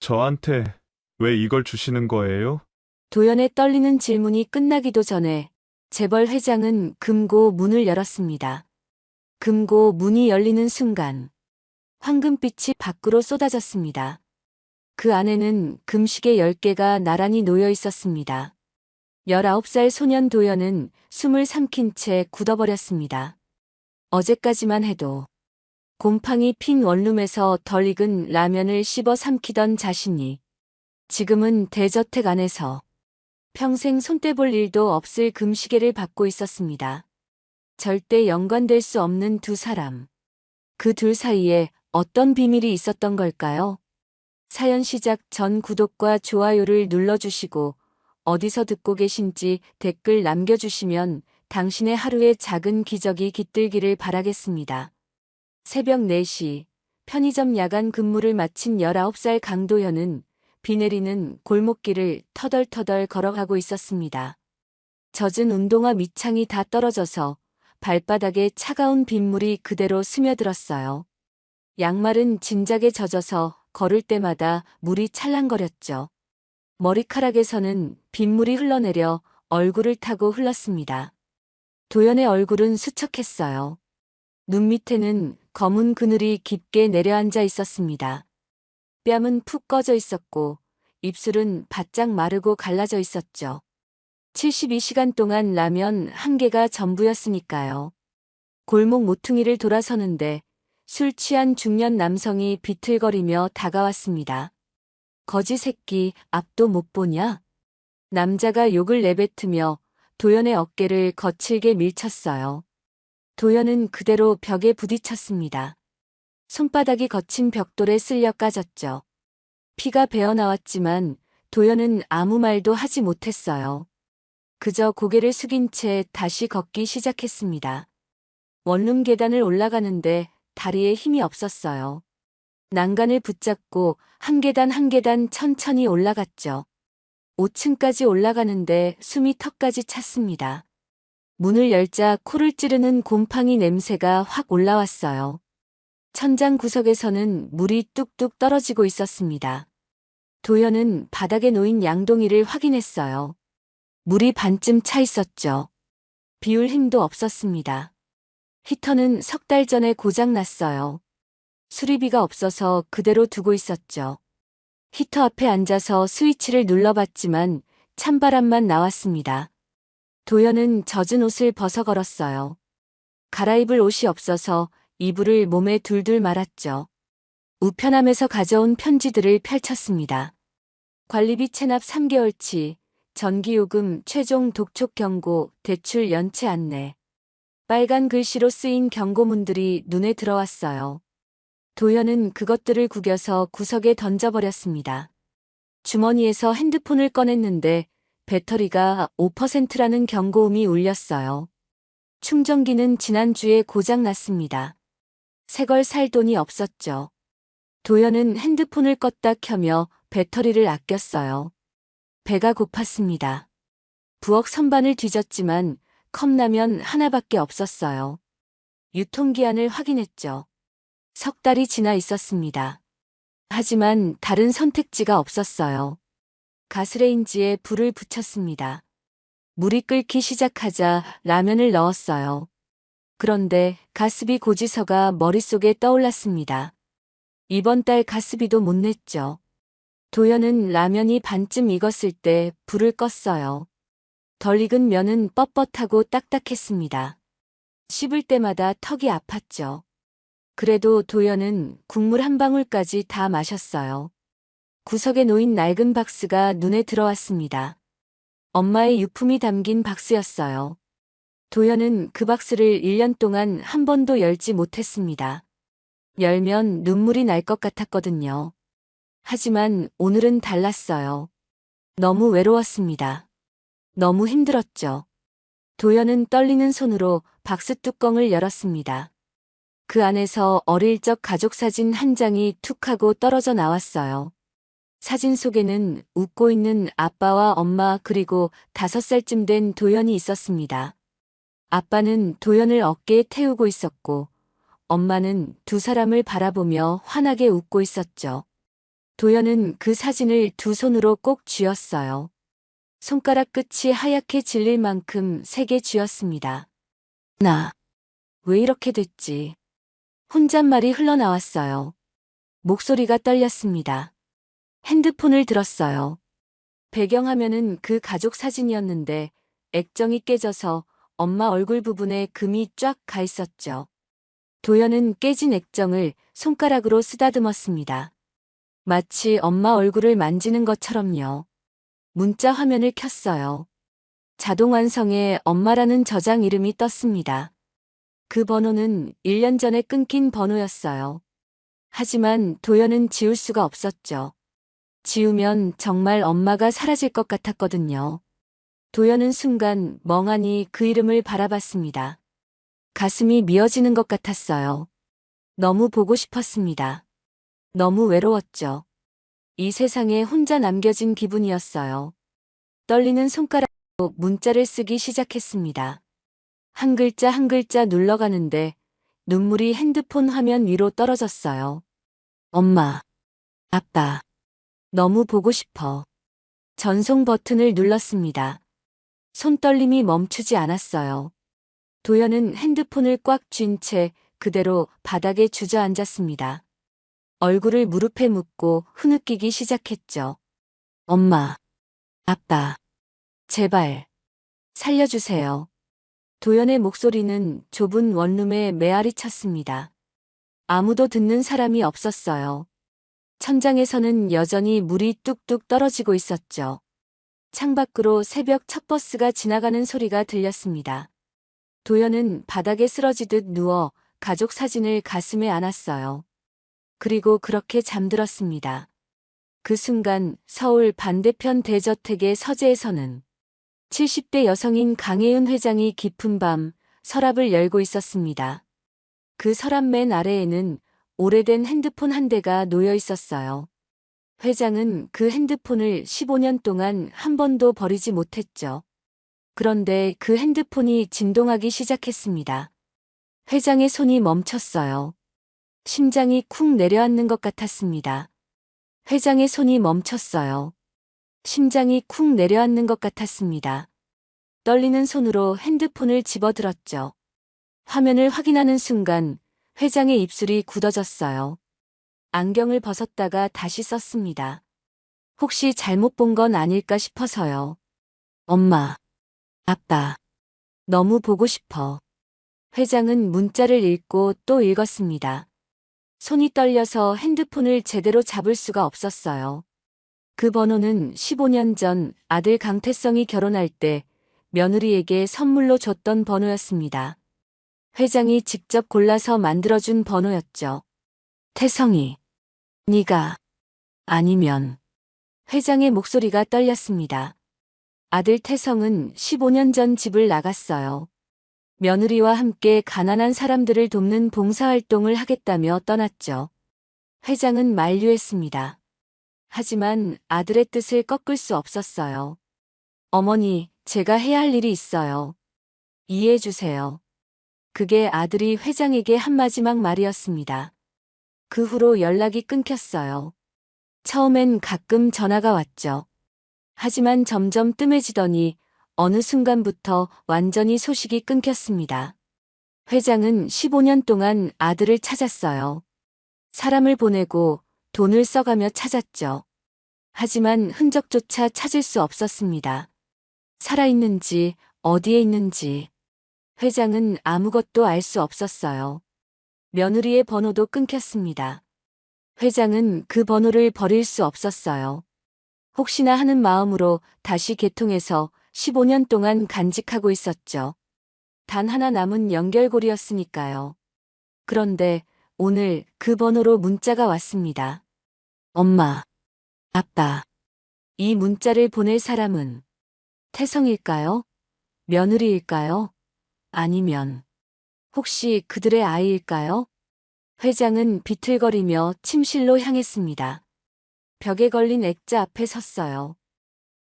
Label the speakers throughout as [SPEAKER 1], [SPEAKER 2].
[SPEAKER 1] 저한테 왜 이걸 주시는 거예요?
[SPEAKER 2] 도연의 떨리는 질문이 끝나기도 전에 재벌 회장은 금고 문을 열었습니다. 금고 문이 열리는 순간 황금빛이 밖으로 쏟아졌습니다. 그 안에는 금시계 10개가 나란히 놓여 있었습니다. 19살 소년 도연은 숨을 삼킨 채 굳어버렸습니다. 어제까지만 해도 곰팡이 핀 원룸에서 덜 익은 라면을 씹어 삼키던 자신이 지금은 대저택 안에서 평생 손 떼볼 일도 없을 금시계를 받고 있었습니다. 절대 연관될 수 없는 두 사람. 그 둘 사이에 어떤 비밀이 있었던 걸까요? 사연 시작 전 구독과 좋아요를 눌러주시고 어디서 듣고 계신지 댓글 남겨주시면 당신의 하루의 작은 기적이 깃들기를 바라겠습니다. 새벽 4시 편의점 야간 근무를 마친 19살 강도현은 비 내리는 골목길을 터덜터덜 걸어가고 있었습니다. 젖은 운동화 밑창이 다 떨어져서 발바닥에 차가운 빗물이 그대로 스며들었어요. 양말은 진작에 젖어서 걸을 때마다 물이 찰랑거렸죠. 머리카락에서는 빗물이 흘러내려 얼굴을 타고 흘렀습니다. 도연의 얼굴은 수척했어요. 눈 밑에는 검은 그늘이 깊게 내려앉아 있었습니다. 뺨은 푹 꺼져 있었고 입술은 바짝 마르고 갈라져 있었죠. 72시간 동안 라면 한 개가 전부였으니까요. 골목 모퉁이를 돌아서는데 술 취한 중년 남성이 비틀거리며 다가왔습니다. 거지 새끼, 앞도 못 보냐? 남자가 욕을 내뱉으며 도연의 어깨를 거칠게 밀쳤어요. 도연은 그대로 벽에 부딪혔습니다. 손바닥이 거친 벽돌에 쓸려 까졌죠. 피가 배어나왔지만 도연은 아무 말도 하지 못했어요. 그저 고개를 숙인 채 다시 걷기 시작했습니다. 원룸 계단을 올라가는데 다리에 힘이 없었어요. 난간을 붙잡고 한 계단 한 계단 천천히 올라갔죠. 5층까지 올라가는데 숨이 턱까지 찼습니다. 문을 열자 코를 찌르는 곰팡이 냄새가 확 올라왔어요. 천장 구석에서는 물이 뚝뚝 떨어지고 있었습니다. 도연은 바닥에 놓인 양동이를 확인했어요. 물이 반쯤 차 있었죠. 비울 힘도 없었습니다. 히터는 석 달 전에 고장났어요. 수리비가 없어서 그대로 두고 있었죠. 히터 앞에 앉아서 스위치를 눌러봤지만 찬바람만 나왔습니다. 도연은 젖은 옷을 벗어 걸었어요. 갈아입을 옷이 없어서 이불을 몸에 둘둘 말았죠. 우편함에서 가져온 편지들을 펼쳤습니다. 관리비 체납 3개월치, 전기요금 최종 독촉 경고, 대출 연체 안내. 빨간 글씨로 쓰인 경고문들이 눈에 들어왔어요. 도연은 그것들을 구겨서 구석에 던져버렸습니다. 주머니에서 핸드폰을 꺼냈는데 배터리가 5%라는 경고음이 울렸어요. 충전기는 지난주에 고장났습니다. 새걸 살 돈이 없었죠. 도연은 핸드폰을 껐다 켜며 배터리를 아꼈어요. 배가 고팠습니다. 부엌 선반을 뒤졌지만 컵라면 하나밖에 없었어요. 유통기한을 확인했죠. 석 달이 지나 있었습니다. 하지만 다른 선택지가 없었어요. 가스레인지에 불을 붙였습니다. 물이 끓기 시작하자 라면을 넣었어요. 그런데 가스비 고지서가 머릿속에 떠올랐습니다. 이번 달 가스비도 못 냈죠. 도연은 라면이 반쯤 익었을 때 불을 껐어요. 덜 익은 면은 뻣뻣하고 딱딱했습니다. 씹을 때마다 턱이 아팠죠. 그래도 도연은 국물 한 방울까지 다 마셨어요. 구석에 놓인 낡은 박스가 눈에 들어왔습니다. 엄마의 유품이 담긴 박스였어요. 도연은 그 박스를 1년 동안 한 번도 열지 못했습니다. 열면 눈물이 날 것 같았거든요. 하지만 오늘은 달랐어요. 너무 외로웠습니다. 너무 힘들었죠. 도연은 떨리는 손으로 박스 뚜껑을 열었습니다. 그 안에서 어릴 적 가족 사진 한 장이 툭 하고 떨어져 나왔어요. 사진 속에는 웃고 있는 아빠와 엄마 그리고 5살쯤 된 도연이 있었습니다. 아빠는 도연을 어깨에 태우고 있었고 엄마는 두 사람을 바라보며 환하게 웃고 있었죠. 도연은 그 사진을 두 손으로 꼭 쥐었어요. 손가락 끝이 하얗게 질릴 만큼 세게 쥐었습니다. 나, 왜 이렇게 됐지? 혼잣말이 흘러나왔어요. 목소리가 떨렸습니다. 핸드폰을 들었어요. 배경화면은 그 가족 사진이었는데 액정이 깨져서 엄마 얼굴 부분에 금이 쫙 가 있었죠. 도연은 깨진 액정을 손가락으로 쓰다듬었습니다. 마치 엄마 얼굴을 만지는 것처럼요. 문자 화면을 켰어요. 자동 완성에 엄마라는 저장 이름이 떴습니다. 그 번호는 1년 전에 끊긴 번호였어요. 하지만 도연은 지울 수가 없었죠. 지우면 정말 엄마가 사라질 것 같았거든요. 도연은 순간 멍하니 그 이름을 바라봤습니다. 가슴이 미어지는 것 같았어요. 너무 보고 싶었습니다. 너무 외로웠죠. 이 세상에 혼자 남겨진 기분이었어요. 떨리는 손가락으로 문자를 쓰기 시작했습니다. 한 글자 한 글자 눌러가는데 눈물이 핸드폰 화면 위로 떨어졌어요. 엄마, 아빠, 너무 보고 싶어. 전송 버튼을 눌렀습니다. 손떨림이 멈추지 않았어요. 도연은 핸드폰을 꽉 쥔 채 그대로 바닥에 주저앉았습니다. 얼굴을 무릎에 묻고 흐느끼기 시작했죠. 엄마, 아빠, 제발, 살려주세요. 도연의 목소리는 좁은 원룸에 메아리 쳤습니다. 아무도 듣는 사람이 없었어요. 천장에서는 여전히 물이 뚝뚝 떨어지고 있었죠. 창밖으로 새벽 첫 버스가 지나가는 소리가 들렸습니다. 도연은 바닥에 쓰러지듯 누워 가족 사진을 가슴에 안았어요. 그리고 그렇게 잠들었습니다. 그 순간 서울 반대편 대저택의 서재에서는 70대 여성인 강혜은 회장이 깊은 밤 서랍을 열고 있었습니다. 그 서랍 맨 아래에는 오래된 핸드폰 한 대가 놓여 있었어요. 회장은 그 핸드폰을 15년 동안 한 번도 버리지 못했죠. 그런데 그 핸드폰이 진동하기 시작했습니다. 회장의 손이 멈췄어요. 심장이 쿵 내려앉는 것 같았습니다. 회장의 손이 멈췄어요. 심장이 쿵 내려앉는 것 같았습니다. 떨리는 손으로 핸드폰을 집어들었죠. 화면을 확인하는 순간 회장의 입술이 굳어졌어요. 안경을 벗었다가 다시 썼습니다. 혹시 잘못 본 건 아닐까 싶어서요. 엄마, 아빠, 너무 보고 싶어. 회장은 문자를 읽고 또 읽었습니다. 손이 떨려서 핸드폰을 제대로 잡을 수가 없었어요. 그 번호는 15년 전 아들 강태성이 결혼할 때 며느리에게 선물로 줬던 번호였습니다. 회장이 직접 골라서 만들어준 번호였죠. 태성이, 네가 아니면. 회장의 목소리가 떨렸습니다. 아들 태성은 15년 전 집을 나갔어요. 며느리와 함께 가난한 사람들을 돕는 봉사활동을 하겠다며 떠났죠. 회장은 만류했습니다. 하지만 아들의 뜻을 꺾을 수 없었어요. 어머니, 제가 해야 할 일이 있어요. 이해해 주세요. 그게 아들이 회장에게 한 마지막 말이었습니다. 그 후로 연락이 끊겼어요. 처음엔 가끔 전화가 왔죠. 하지만 점점 뜸해지더니 어느 순간부터 완전히 소식이 끊겼습니다. 회장은 15년 동안 아들을 찾았어요. 사람을 보내고 돈을 써가며 찾았죠. 하지만 흔적조차 찾을 수 없었습니다. 살아있는지 어디에 있는지. 회장은 아무것도 알 수 없었어요. 며느리의 번호도 끊겼습니다. 회장은 그 번호를 버릴 수 없었어요. 혹시나 하는 마음으로 다시 개통해서 15년 동안 간직하고 있었죠. 단 하나 남은 연결고리였으니까요. 그런데 오늘 그 번호로 문자가 왔습니다. 엄마, 아빠, 이 문자를 보낼 사람은 태성일까요? 며느리일까요? 아니면 혹시 그들의 아이일까요? 회장은 비틀거리며 침실로 향했습니다. 벽에 걸린 액자 앞에 섰어요.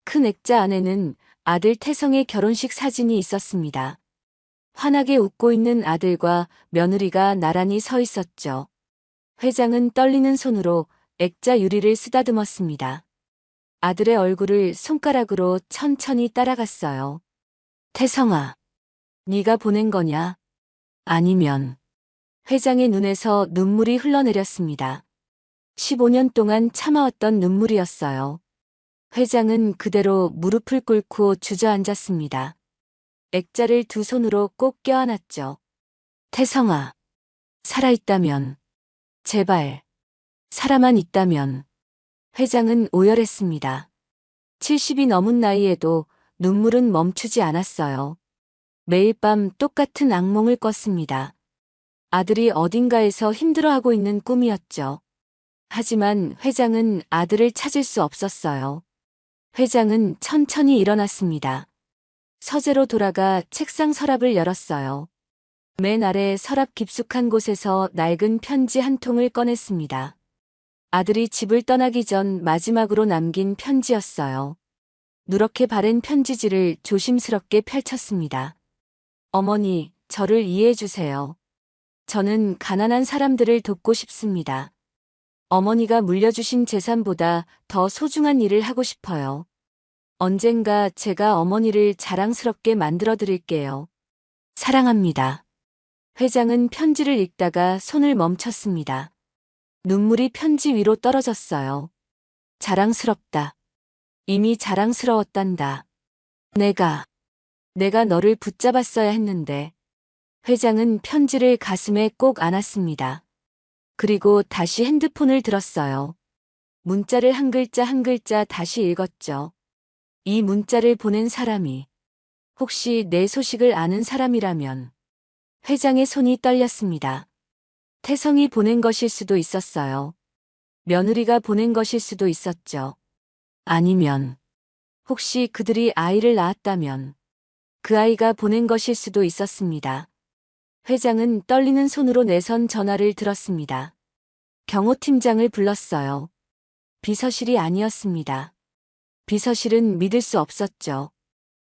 [SPEAKER 2] 큰 액자 안에는 아들 태성의 결혼식 사진이 있었습니다. 환하게 웃고 있는 아들과 며느리가 나란히 서 있었죠. 회장은 떨리는 손으로 액자 유리를 쓰다듬었습니다. 아들의 얼굴을 손가락으로 천천히 따라갔어요. 태성아, 네가 보낸 거냐? 아니면. 회장의 눈에서 눈물이 흘러내렸습니다. 15년 동안 참아왔던 눈물이었어요. 회장은 그대로 무릎을 꿇고 주저앉았습니다. 액자를 두 손으로 꼭 껴안았죠. 태성아, 살아있다면, 제발, 살아만 있다면. 회장은 오열했습니다. 70이 넘은 나이에도 눈물은 멈추지 않았어요. 매일 밤 똑같은 악몽을 꿨습니다. 아들이 어딘가에서 힘들어하고 있는 꿈이었죠. 하지만 회장은 아들을 찾을 수 없었어요. 회장은 천천히 일어났습니다. 서재로 돌아가 책상 서랍을 열었어요. 맨 아래 서랍 깊숙한 곳에서 낡은 편지 한 통을 꺼냈습니다. 아들이 집을 떠나기 전 마지막으로 남긴 편지였어요. 누렇게 바랜 편지지를 조심스럽게 펼쳤습니다. 어머니, 저를 이해해 주세요. 저는 가난한 사람들을 돕고 싶습니다. 어머니가 물려주신 재산보다 더 소중한 일을 하고 싶어요. 언젠가 제가 어머니를 자랑스럽게 만들어 드릴게요. 사랑합니다. 회장은 편지를 읽다가 손을 멈췄습니다. 눈물이 편지 위로 떨어졌어요. 자랑스럽다. 이미 자랑스러웠단다. 내가 너를 붙잡았어야 했는데. 회장은 편지를 가슴에 꼭 안았습니다. 그리고 다시 핸드폰을 들었어요. 문자를 한 글자 한 글자 다시 읽었죠. 이 문자를 보낸 사람이 혹시 내 소식을 아는 사람이라면. 회장의 손이 떨렸습니다. 태성이 보낸 것일 수도 있었어요. 며느리가 보낸 것일 수도 있었죠. 아니면 혹시 그들이 아이를 낳았다면 그 아이가 보낸 것일 수도 있었습니다. 회장은 떨리는 손으로 내선 전화를 들었습니다. 경호팀장을 불렀어요. 비서실이 아니었습니다. 비서실은 믿을 수 없었죠.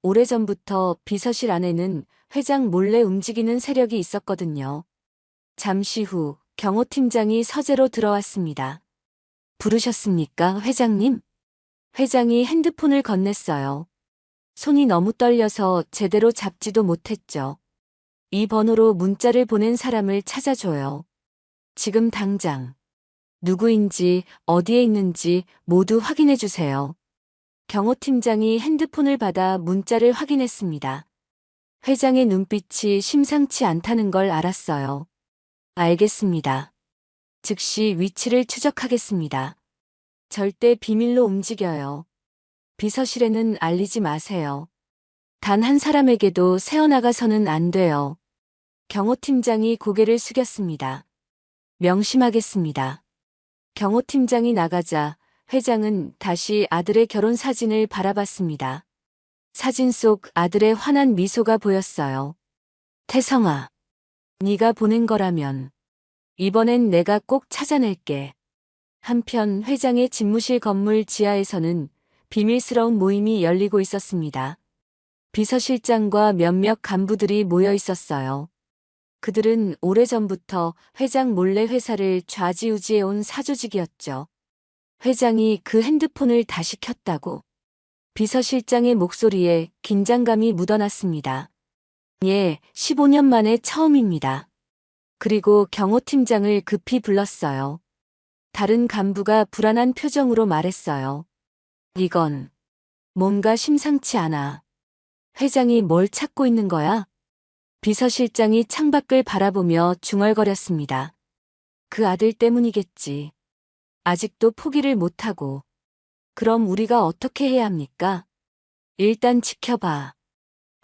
[SPEAKER 2] 오래전부터 비서실 안에는 회장 몰래 움직이는 세력이 있었거든요. 잠시 후 경호팀장이 서재로 들어왔습니다. 부르셨습니까, 회장님? 회장이 핸드폰을 건넸어요. 손이 너무 떨려서 제대로 잡지도 못했죠. 이 번호로 문자를 보낸 사람을 찾아줘요. 지금 당장. 누구인지 어디에 있는지 모두 확인해 주세요. 경호팀장이 핸드폰을 받아 문자를 확인했습니다. 회장의 눈빛이 심상치 않다는 걸 알았어요. 알겠습니다. 즉시 위치를 추적하겠습니다. 절대 비밀로 움직여요. 비서실에는 알리지 마세요. 단 한 사람에게도 새어나가서는 안 돼요. 경호팀장이 고개를 숙였습니다. 명심하겠습니다. 경호팀장이 나가자 회장은 다시 아들의 결혼 사진을 바라봤습니다. 사진 속 아들의 환한 미소가 보였어요. 태성아, 네가 보낸 거라면 이번엔 내가 꼭 찾아낼게. 한편 회장의 집무실 건물 지하에서는 비밀스러운 모임이 열리고 있었습니다. 비서실장과 몇몇 간부들이 모여 있었어요. 그들은 오래전부터 회장 몰래 회사를 좌지우지해온 사조직이었죠. 회장이 그 핸드폰을 다시 켰다고. 비서실장의 목소리에 긴장감이 묻어났습니다. 예, 15년 만에 처음입니다. 그리고 경호팀장을 급히 불렀어요. 다른 간부가 불안한 표정으로 말했어요. 이건 뭔가 심상치 않아. 회장이 뭘 찾고 있는 거야? 비서실장이 창밖을 바라보며 중얼거렸습니다. 그 아들 때문이겠지. 아직도 포기를 못하고. 그럼 우리가 어떻게 해야 합니까? 일단 지켜봐.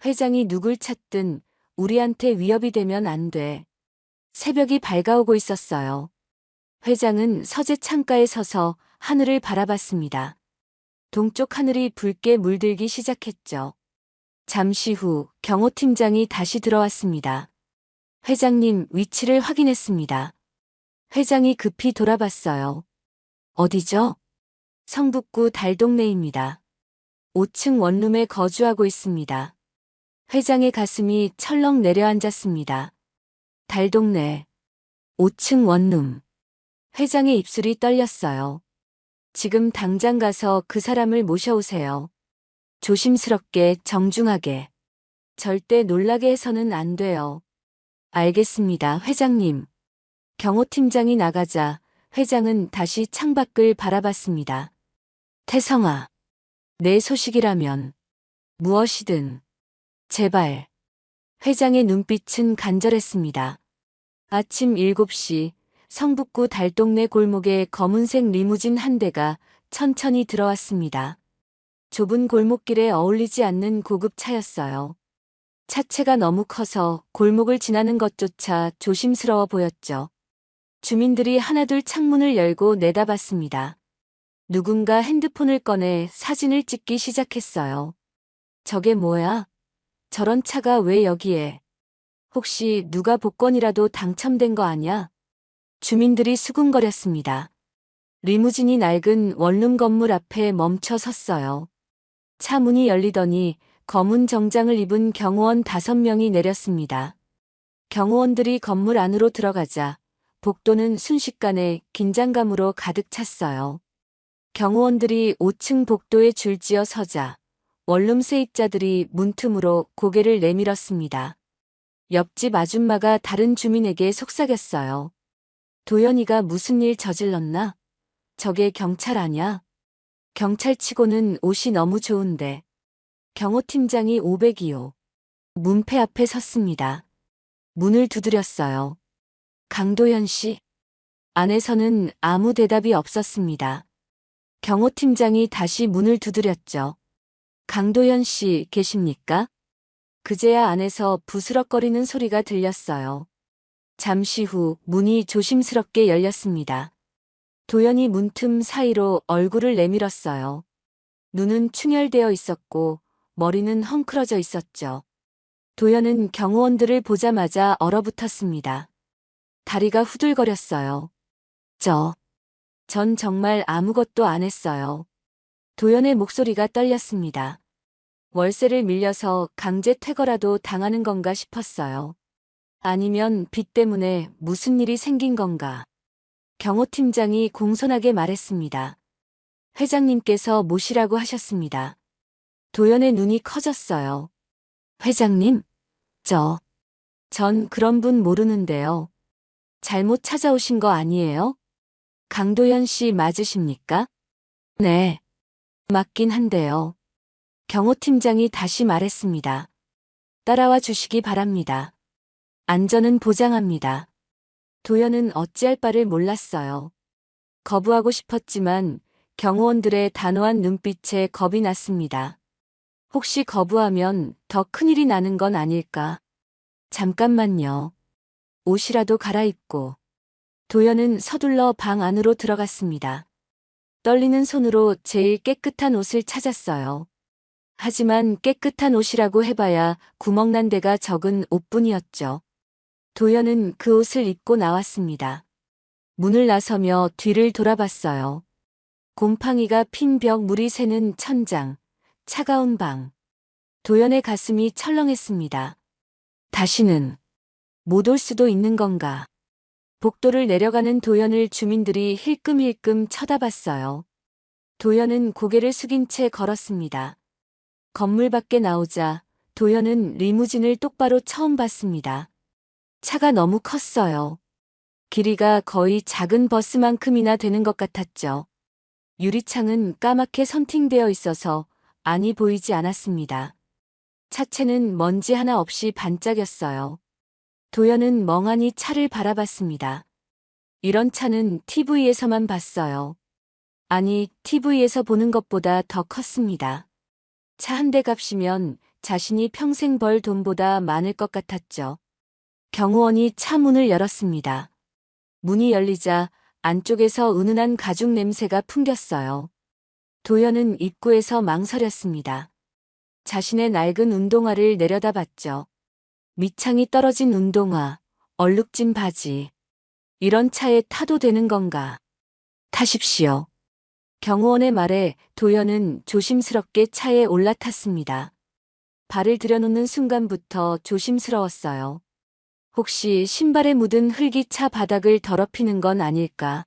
[SPEAKER 2] 회장이 누굴 찾든 우리한테 위협이 되면 안 돼. 새벽이 밝아오고 있었어요. 회장은 서재 창가에 서서 하늘을 바라봤습니다. 동쪽 하늘이 붉게 물들기 시작했죠. 잠시 후 경호팀장이 다시 들어왔습니다. 회장님 위치를 확인했습니다. 회장이 급히 돌아봤어요. 어디죠? 성북구 달동네입니다. 5층 원룸에 거주하고 있습니다. 회장의 가슴이 철렁 내려앉았습니다. 달동네 5층 원룸. 회장의 입술이 떨렸어요. 지금 당장 가서 그 사람을 모셔오세요. 조심스럽게, 정중하게. 절대 놀라게 해서는 안 돼요. 알겠습니다, 회장님. 경호팀장이 나가자 회장은 다시 창밖을 바라봤습니다. 태성아, 내 소식이라면 무엇이든 제발. 회장의 눈빛은 간절했습니다. 아침 7시 성북구 달동네 골목에 검은색 리무진 한 대가 천천히 들어왔습니다. 좁은 골목길에 어울리지 않는 고급 차였어요. 차체가 너무 커서 골목을 지나는 것조차 조심스러워 보였죠. 주민들이 하나둘 창문을 열고 내다봤습니다. 누군가 핸드폰을 꺼내 사진을 찍기 시작했어요. 저게 뭐야? 저런 차가 왜 여기에? 혹시 누가 복권이라도 당첨된 거 아냐? 주민들이 수군거렸습니다. 리무진이 낡은 원룸 건물 앞에 멈춰 섰어요. 차 문이 열리더니 검은 정장을 입은 경호원 5명이 내렸습니다. 경호원들이 건물 안으로 들어가자 복도는 순식간에 긴장감으로 가득 찼어요. 경호원들이 5층 복도에 줄지어 서자 원룸 세입자들이 문틈으로 고개를 내밀었습니다. 옆집 아줌마가 다른 주민에게 속삭였어요. 도연이가 무슨 일 저질렀나? 저게 경찰 아냐? 경찰치고는 옷이 너무 좋은데. 경호팀장이 500이요. 문패 앞에 섰습니다. 문을 두드렸어요. 강도현 씨. 안에서는 아무 대답이 없었습니다. 경호팀장이 다시 문을 두드렸죠. 강도현 씨 계십니까? 그제야 안에서 부스럭거리는 소리가 들렸어요. 잠시 후 문이 조심스럽게 열렸습니다. 도연이 문틈 사이로 얼굴을 내밀었어요. 눈은 충혈되어 있었고 머리는 헝클어져 있었죠. 도연은 경호원들을 보자마자 얼어붙었습니다. 다리가 후들거렸어요. 전 정말 아무것도 안 했어요. 도연의 목소리가 떨렸습니다. 월세를 밀려서 강제 퇴거라도 당하는 건가 싶었어요. 아니면 빚 때문에 무슨 일이 생긴 건가. 경호팀장이 공손하게 말했습니다. 회장님께서 모시라고 하셨습니다. 도연의 눈이 커졌어요. 회장님? 전 그런 분 모르는데요. 잘못 찾아오신 거 아니에요? 강도현 씨 맞으십니까? 네. 맞긴 한데요. 경호팀장이 다시 말했습니다. 따라와 주시기 바랍니다. 안전은 보장합니다. 도연은 어찌할 바를 몰랐어요. 거부하고 싶었지만 경호원들의 단호한 눈빛에 겁이 났습니다. 혹시 거부하면 더 큰일이 나는 건 아닐까? 잠깐만요. 옷이라도 갈아입고. 도연은 서둘러 방 안으로 들어갔습니다. 떨리는 손으로 제일 깨끗한 옷을 찾았어요. 하지만 깨끗한 옷이라고 해봐야 구멍난 데가 적은 옷뿐이었죠. 도연은 그 옷을 입고 나왔습니다. 문을 나서며 뒤를 돌아봤어요. 곰팡이가 핀 벽, 물이 새는 천장, 차가운 방. 도연의 가슴이 철렁했습니다. 다시는 못 올 수도 있는 건가. 복도를 내려가는 도연을 주민들이 힐끔힐끔 쳐다봤어요. 도연은 고개를 숙인 채 걸었습니다. 건물 밖에 나오자 도연은 리무진을 똑바로 처음 봤습니다. 차가 너무 컸어요. 길이가 거의 작은 버스만큼이나 되는 것 같았죠. 유리창은 까맣게 선팅되어 있어서 안이 보이지 않았습니다. 차체는 먼지 하나 없이 반짝였어요. 도연은 멍하니 차를 바라봤습니다. 이런 차는 TV에서만 봤어요. 아니, TV에서 보는 것보다 더 컸습니다. 차 한 대 값이면 자신이 평생 벌 돈보다 많을 것 같았죠. 경호원이 차 문을 열었습니다. 문이 열리자 안쪽에서 은은한 가죽 냄새가 풍겼어요. 도연은 입구에서 망설였습니다. 자신의 낡은 운동화를 내려다봤죠. 밑창이 떨어진 운동화, 얼룩진 바지. 이런 차에 타도 되는 건가? 타십시오. 경호원의 말에 도연은 조심스럽게 차에 올라탔습니다. 발을 들여놓는 순간부터 조심스러웠어요. 혹시 신발에 묻은 흙이 차 바닥을 더럽히는 건 아닐까?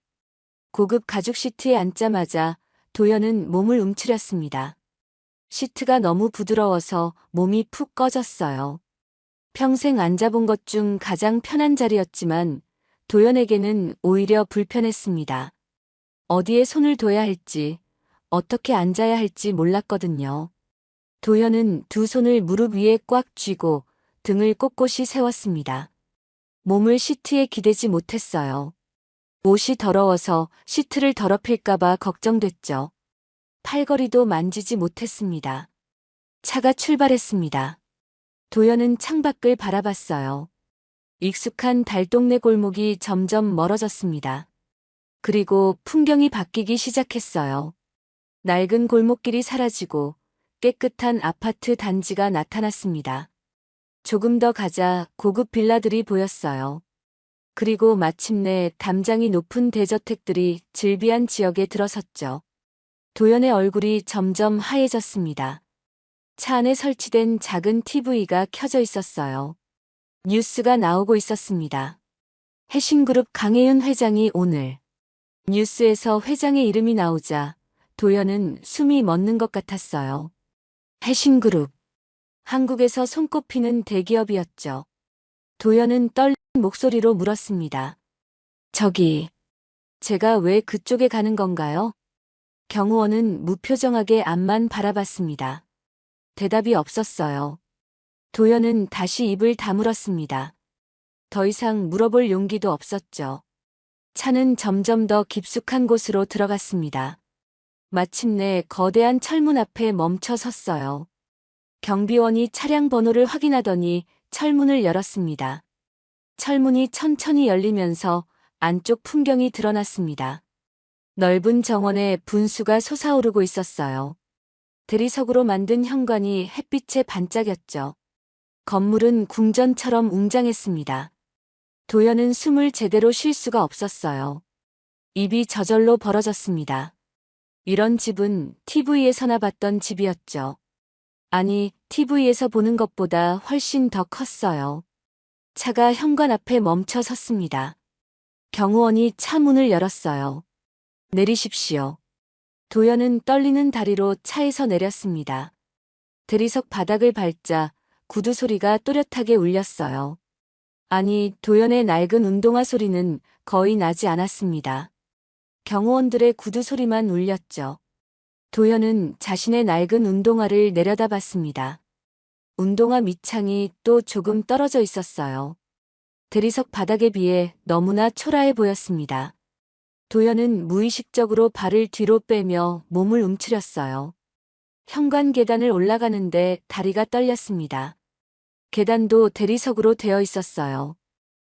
[SPEAKER 2] 고급 가죽 시트에 앉자마자 도연은 몸을 움츠렸습니다. 시트가 너무 부드러워서 몸이 푹 꺼졌어요. 평생 앉아본 것 중 가장 편한 자리였지만 도연에게는 오히려 불편했습니다. 어디에 손을 둬야 할지, 어떻게 앉아야 할지 몰랐거든요. 도연은 두 손을 무릎 위에 꽉 쥐고 등을 꼿꼿이 세웠습니다. 몸을 시트에 기대지 못했어요. 옷이 더러워서 시트를 더럽힐까봐 걱정됐죠. 팔걸이도 만지지 못했습니다. 차가 출발했습니다. 도연은 창밖을 바라봤어요. 익숙한 달동네 골목이 점점 멀어졌습니다. 그리고 풍경이 바뀌기 시작했어요. 낡은 골목길이 사라지고 깨끗한 아파트 단지가 나타났습니다. 조금 더 가자 고급 빌라들이 보였어요. 그리고 마침내 담장이 높은 대저택들이 즐비한 지역에 들어섰죠. 도연의 얼굴이 점점 하얘졌습니다. 차 안에 설치된 작은 TV가 켜져 있었어요. 뉴스가 나오고 있었습니다. 해신그룹 강혜윤 회장이 오늘. 뉴스에서 회장의 이름이 나오자 도연은 숨이 멎는 것 같았어요. 해신그룹. 한국에서 손꼽히는 대기업이었죠. 도연은 떨린 목소리로 물었습니다. 저기, 제가 왜 그쪽에 가는 건가요? 경호원은 무표정하게 앞만 바라봤습니다. 대답이 없었어요. 도연은 다시 입을 다물었습니다. 더 이상 물어볼 용기도 없었죠. 차는 점점 더 깊숙한 곳으로 들어갔습니다. 마침내 거대한 철문 앞에 멈춰 섰어요. 경비원이 차량 번호를 확인하더니 철문을 열었습니다. 철문이 천천히 열리면서 안쪽 풍경이 드러났습니다. 넓은 정원에 분수가 솟아오르고 있었어요. 대리석으로 만든 현관이 햇빛에 반짝였죠. 건물은 궁전처럼 웅장했습니다. 도연은 숨을 제대로 쉴 수가 없었어요. 입이 저절로 벌어졌습니다. 이런 집은 TV에서나 봤던 집이었죠. 아니, TV에서 보는 것보다 훨씬 더 컸어요. 차가 현관 앞에 멈춰 섰습니다. 경호원이 차 문을 열었어요. 내리십시오. 도연은 떨리는 다리로 차에서 내렸습니다. 대리석 바닥을 밟자 구두 소리가 또렷하게 울렸어요. 아니, 도연의 낡은 운동화 소리는 거의 나지 않았습니다. 경호원들의 구두 소리만 울렸죠. 도연은 자신의 낡은 운동화를 내려다봤습니다. 운동화 밑창이 또 조금 떨어져 있었어요. 대리석 바닥에 비해 너무나 초라해 보였습니다. 도연은 무의식적으로 발을 뒤로 빼며 몸을 움츠렸어요. 현관 계단을 올라가는데 다리가 떨렸습니다. 계단도 대리석으로 되어 있었어요.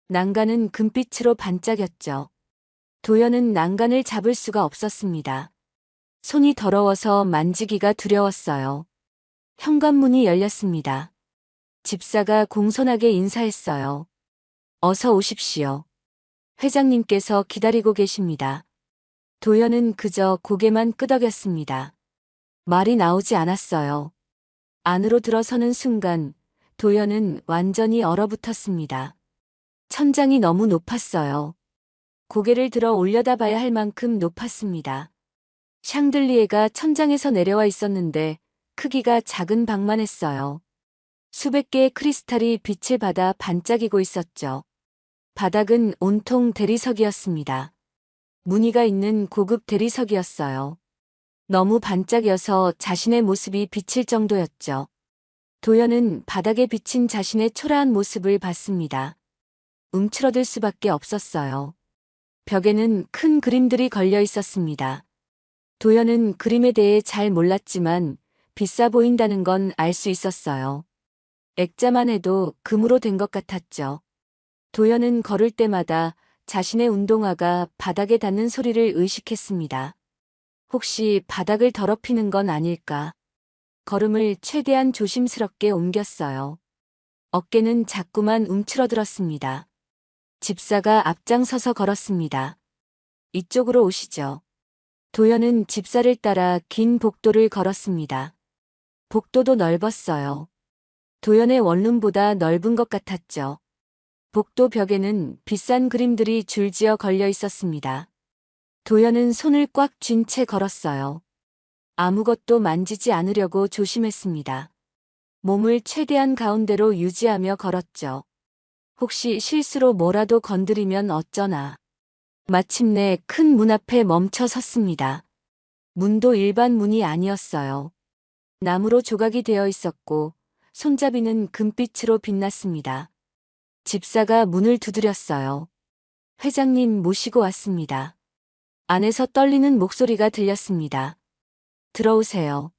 [SPEAKER 2] 난간은 금빛으로 반짝였죠. 도연은 난간을 잡을 수가 없었습니다. 손이 더러워서 만지기가 두려웠어요. 현관문이 열렸습니다. 집사가 공손하게 인사했어요. 어서 오십시오. 회장님께서 기다리고 계십니다. 도연은 그저 고개만 끄덕였습니다. 말이 나오지 않았어요. 안으로 들어서는 순간 도연은 완전히 얼어붙었습니다. 천장이 너무 높았어요. 고개를 들어 올려다봐야 할 만큼 높았습니다. 샹들리에가 천장에서 내려와 있었는데 크기가 작은 방만 했어요. 수백 개의 크리스탈이 빛을 받아 반짝이고 있었죠. 바닥은 온통 대리석이었습니다. 무늬가 있는 고급 대리석이었어요. 너무 반짝여서 자신의 모습이 비칠 정도였죠. 도연은 바닥에 비친 자신의 초라한 모습을 봤습니다. 움츠러들 수밖에 없었어요. 벽에는 큰 그림들이 걸려 있었습니다. 도연은 그림에 대해 잘 몰랐지만 비싸 보인다는 건 알 수 있었어요. 액자만 해도 금으로 된 것 같았죠. 도연은 걸을 때마다 자신의 운동화가 바닥에 닿는 소리를 의식했습니다. 혹시 바닥을 더럽히는 건 아닐까? 걸음을 최대한 조심스럽게 옮겼어요. 어깨는 자꾸만 움츠러들었습니다. 집사가 앞장서서 걸었습니다. 이쪽으로 오시죠. 도연은 집사를 따라 긴 복도를 걸었습니다. 복도도 넓었어요. 도연의 원룸보다 넓은 것 같았죠. 복도 벽에는 비싼 그림들이 줄지어 걸려 있었습니다. 도연은 손을 꽉 쥔 채 걸었어요. 아무것도 만지지 않으려고 조심했습니다. 몸을 최대한 가운데로 유지하며 걸었죠. 혹시 실수로 뭐라도 건드리면 어쩌나. 마침내 큰 문 앞에 멈춰 섰습니다. 문도 일반 문이 아니었어요. 나무로 조각이 되어 있었고 손잡이는 금빛으로 빛났습니다. 집사가 문을 두드렸어요. 회장님 모시고 왔습니다. 안에서 떨리는 목소리가 들렸습니다. 들어오세요.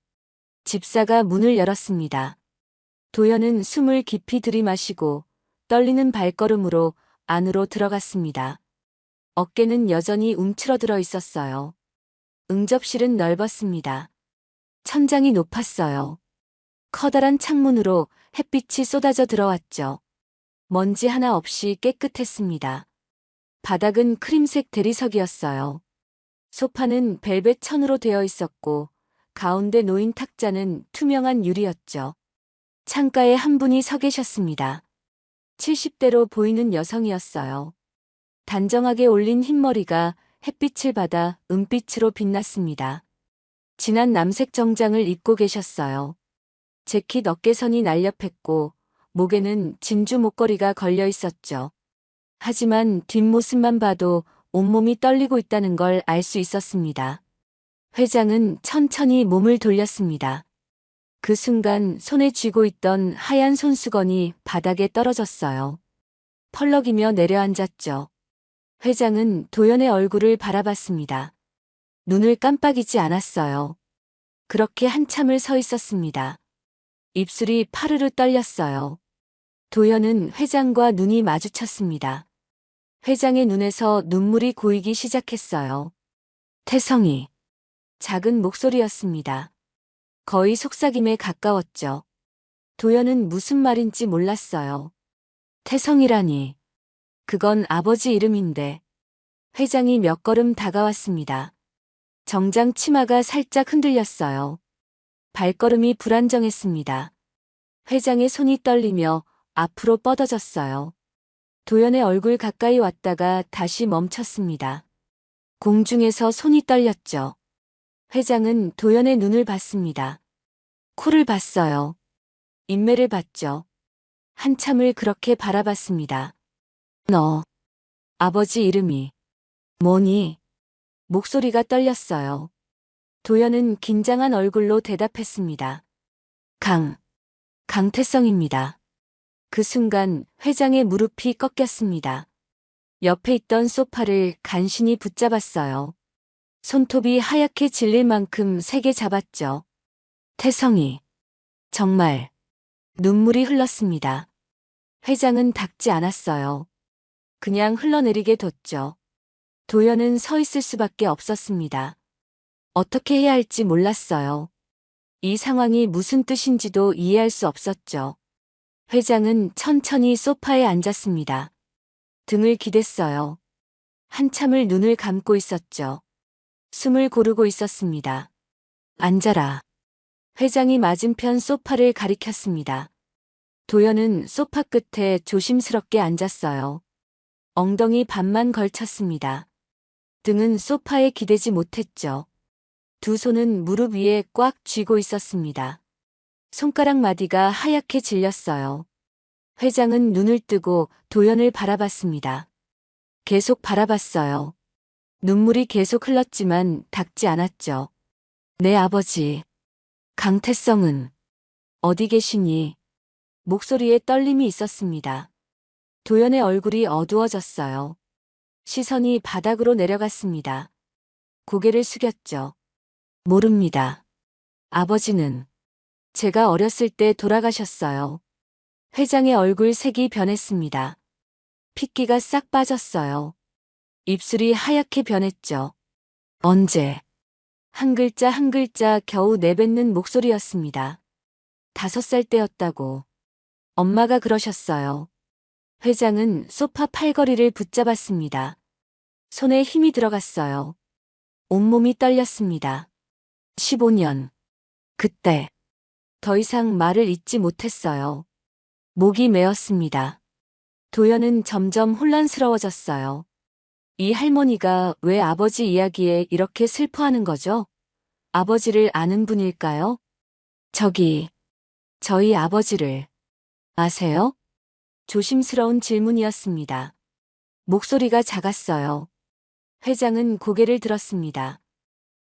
[SPEAKER 2] 집사가 문을 열었습니다. 도연은 숨을 깊이 들이마시고 떨리는 발걸음으로 안으로 들어갔습니다. 어깨는 여전히 움츠러들어 있었어요. 응접실은 넓었습니다. 천장이 높았어요. 커다란 창문으로 햇빛이 쏟아져 들어왔죠. 먼지 하나 없이 깨끗했습니다. 바닥은 크림색 대리석이었어요. 소파는 벨벳 천으로 되어 있었고 가운데 놓인 탁자는 투명한 유리였죠. 창가에 한 분이 서 계셨습니다. 70대로 보이는 여성이었어요. 단정하게 올린 흰머리가 햇빛을 받아 은빛으로 빛났습니다. 진한 남색 정장을 입고 계셨어요. 재킷 어깨선이 날렵했고 목에는 진주 목걸이가 걸려 있었죠. 하지만 뒷모습만 봐도 온몸이 떨리고 있다는 걸 알 수 있었습니다. 회장은 천천히 몸을 돌렸습니다. 그 순간 손에 쥐고 있던 하얀 손수건이 바닥에 떨어졌어요. 펄럭이며 내려앉았죠. 회장은 도연의 얼굴을 바라봤습니다. 눈을 깜빡이지 않았어요. 그렇게 한참을 서 있었습니다. 입술이 파르르 떨렸어요. 도연은 회장과 눈이 마주쳤습니다. 회장의 눈에서 눈물이 고이기 시작했어요. 태성이. 작은 목소리였습니다. 거의 속삭임에 가까웠죠. 도연은 무슨 말인지 몰랐어요. 태성이라니. 그건 아버지 이름인데. 회장이 몇 걸음 다가왔습니다. 정장 치마가 살짝 흔들렸어요. 발걸음이 불안정했습니다. 회장의 손이 떨리며 앞으로 뻗어졌어요. 도연의 얼굴 가까이 왔다가 다시 멈췄습니다. 공중에서 손이 떨렸죠. 회장은 도연의 눈을 봤습니다. 코를 봤어요. 인매를 봤죠. 한참을 그렇게 바라봤습니다. 너, 아버지 이름이 뭐니? 목소리가 떨렸어요. 도연은 긴장한 얼굴로 대답했습니다. 강태성입니다. 그 순간 회장의 무릎이 꺾였습니다. 옆에 있던 소파를 간신히 붙잡았어요. 손톱이 하얗게 질릴 만큼 세게 잡았죠. 태성이. 정말. 눈물이 흘렀습니다. 회장은 닦지 않았어요. 그냥 흘러내리게 뒀죠. 도연은 서 있을 수밖에 없었습니다. 어떻게 해야 할지 몰랐어요. 이 상황이 무슨 뜻인지도 이해할 수 없었죠. 회장은 천천히 소파에 앉았습니다. 등을 기댔어요. 한참을 눈을 감고 있었죠. 숨을 고르고 있었습니다. 앉아라. 회장이 맞은편 소파를 가리켰습니다. 도연은 소파 끝에 조심스럽게 앉았어요. 엉덩이 반만 걸쳤습니다. 등은 소파에 기대지 못했죠. 두 손은 무릎 위에 꽉 쥐고 있었습니다. 손가락 마디가 하얗게 질렸어요. 회장은 눈을 뜨고 도연을 바라봤습니다. 계속 바라봤어요. 눈물이 계속 흘렀지만 닦지 않았죠. 내 아버지. 강태성은 어디 계시니? 목소리에 떨림이 있었습니다. 도연의 얼굴이 어두워졌어요. 시선이 바닥으로 내려갔습니다. 고개를 숙였죠. 모릅니다. 아버지는 제가 어렸을 때 돌아가셨어요. 회장의 얼굴 색이 변했습니다. 핏기가 싹 빠졌어요. 입술이 하얗게 변했죠. 언제? 한 글자 한 글자 겨우 내뱉는 목소리였습니다. 5살 때였다고. 엄마가 그러셨어요. 회장은 소파 팔걸이를 붙잡았습니다. 손에 힘이 들어갔어요. 온몸이 떨렸습니다. 15년. 그때. 더 이상 말을 잇지 못했어요. 목이 메었습니다. 도연은 점점 혼란스러워졌어요. 이 할머니가 왜 아버지 이야기에 이렇게 슬퍼하는 거죠? 아버지를 아는 분일까요? 저희 아버지를 아세요? 조심스러운 질문이었습니다. 목소리가 작았어요. 회장은 고개를 들었습니다.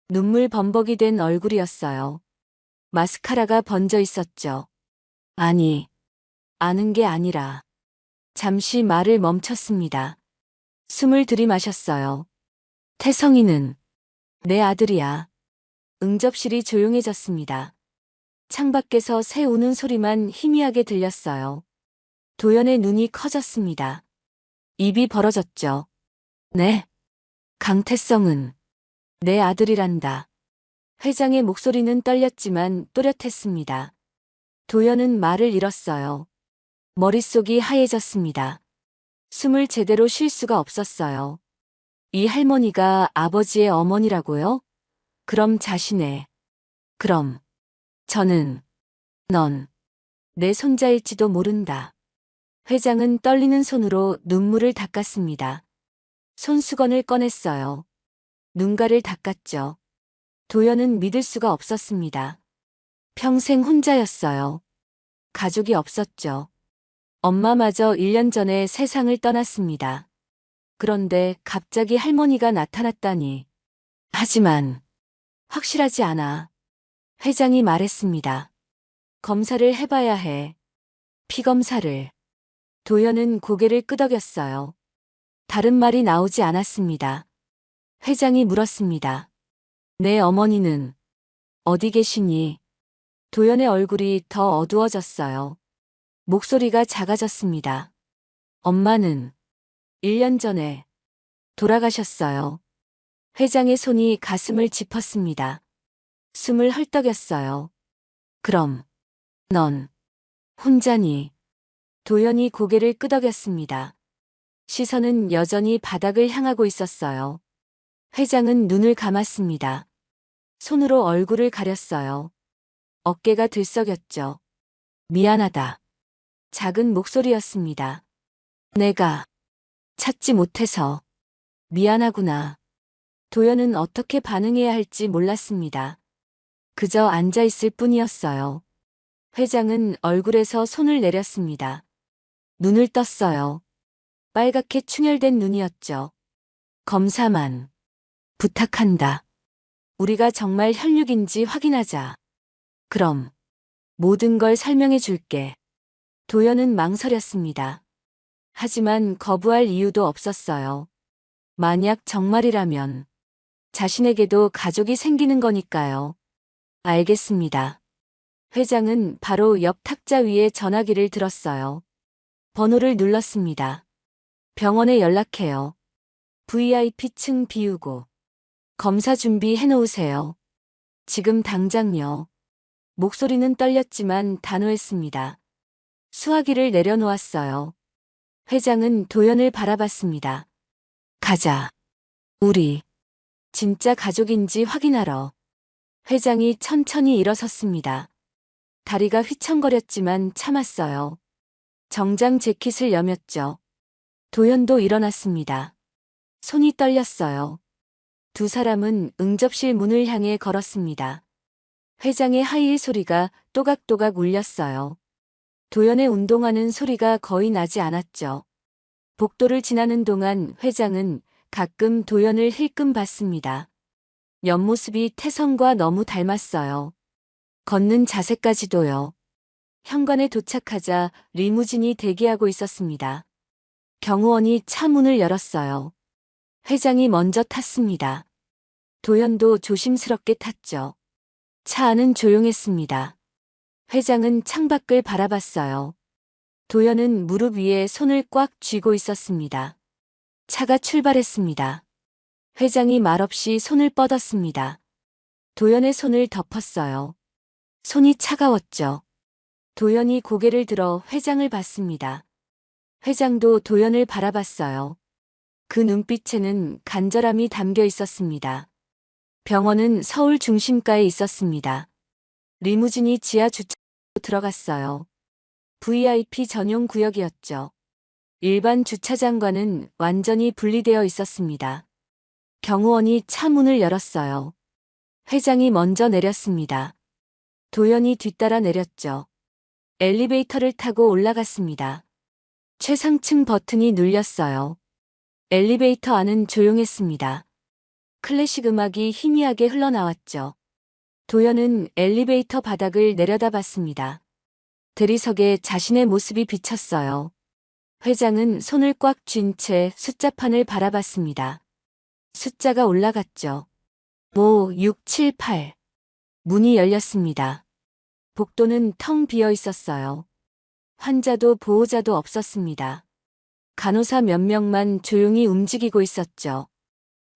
[SPEAKER 2] 눈물 범벅이 된 얼굴이었어요. 마스카라가 번져 있었죠. 아니, 아는 게 아니라. 잠시 말을 멈췄습니다. 숨을 들이마셨어요. 태성이는 내 아들이야. 응접실이 조용해졌습니다. 창밖에서 새 우는 소리만 희미하게 들렸어요. 도연의 눈이 커졌습니다. 입이 벌어졌죠. 네. 강태성은 내 아들이란다. 회장의 목소리는 떨렸지만 또렷했습니다. 도연은 말을 잃었어요. 머릿속이 하얘졌습니다. 숨을 제대로 쉴 수가 없었어요. 이 할머니가 아버지의 어머니라고요? 그럼 넌 내 손자일지도 모른다. 회장은 떨리는 손으로 눈물을 닦았습니다. 손수건을 꺼냈어요. 눈가를 닦았죠. 도연은 믿을 수가 없었습니다. 평생 혼자였어요. 가족이 없었죠. 엄마마저 1년 전에 세상을 떠났습니다. 그런데 갑자기 할머니가 나타났다니. 하지만 확실하지 않아. 회장이 말했습니다. 검사를 해봐야 해. 피검사를. 도연은 고개를 끄덕였어요. 다른 말이 나오지 않았습니다. 회장이 물었습니다. 내 어머니는 어디 계시니? 도연의 얼굴이 더 어두워졌어요. 목소리가 작아졌습니다. 엄마는 1년 전에 돌아가셨어요. 회장의 손이 가슴을 짚었습니다. 숨을 헐떡였어요. 그럼 넌 혼자니? 도연이 고개를 끄덕였습니다. 시선은 여전히 바닥을 향하고 있었어요. 회장은 눈을 감았습니다. 손으로 얼굴을 가렸어요. 어깨가 들썩였죠. 미안하다. 작은 목소리였습니다. 내가 찾지 못해서 미안하구나. 도연은 어떻게 반응해야 할지 몰랐습니다. 그저 앉아 있을 뿐이었어요. 회장은 얼굴에서 손을 내렸습니다. 눈을 떴어요. 빨갛게 충혈된 눈이었죠. 검사만 부탁한다. 우리가 정말 혈육인지 확인하자. 그럼 모든 걸 설명해 줄게. 도연은 망설였습니다. 하지만 거부할 이유도 없었어요. 만약 정말이라면 자신에게도 가족이 생기는 거니까요. 알겠습니다. 회장은 바로 옆 탁자 위에 전화기를 들었어요. 번호를 눌렀습니다. 병원에 연락해요. VIP층 비우고 검사 준비해 놓으세요. 지금 당장요. 목소리는 떨렸지만 단호했습니다. 수화기를 내려놓았어요. 회장은 도연을 바라봤습니다. 가자. 우리 진짜 가족인지 확인하러. 회장이 천천히 일어섰습니다. 다리가 휘청거렸지만 참았어요. 정장 재킷을 여몄죠. 도연도 일어났습니다. 손이 떨렸어요. 두 사람은 응접실 문을 향해 걸었습니다. 회장의 하이힐 소리가 또각또각 울렸어요. 도연의 운동하는 소리가 거의 나지 않았죠. 복도를 지나는 동안 회장은 가끔 도연을 힐끔 봤습니다. 옆모습이 태성과 너무 닮았어요. 걷는 자세까지도요. 현관에 도착하자 리무진이 대기하고 있었습니다. 경호원이 차 문을 열었어요. 회장이 먼저 탔습니다. 도연도 조심스럽게 탔죠. 차 안은 조용했습니다. 회장은 창밖을 바라봤어요. 도연은 무릎 위에 손을 꽉 쥐고 있었습니다. 차가 출발했습니다. 회장이 말없이 손을 뻗었습니다. 도연의 손을 덮었어요. 손이 차가웠죠. 도연이 고개를 들어 회장을 봤습니다. 회장도 도연을 바라봤어요. 그 눈빛에는 간절함이 담겨 있었습니다. 병원은 서울 중심가에 있었습니다. 리무진이 지하 주차장으로 들어갔어요. VIP 전용 구역이었죠. 일반 주차장과는 완전히 분리되어 있었습니다. 경호원이 차 문을 열었어요. 회장이 먼저 내렸습니다. 도연이 뒤따라 내렸죠. 엘리베이터를 타고 올라갔습니다. 최상층 버튼이 눌렸어요. 엘리베이터 안은 조용했습니다. 클래식 음악이 희미하게 흘러나왔죠. 도연은 엘리베이터 바닥을 내려다봤습니다. 대리석에 자신의 모습이 비쳤어요. 회장은 손을 꽉 쥔 채 숫자판을 바라봤습니다. 숫자가 올라갔죠. 5, 6, 7, 8. 문이 열렸습니다. 복도는 텅 비어 있었어요. 환자도 보호자도 없었습니다. 간호사 몇 명만 조용히 움직이고 있었죠.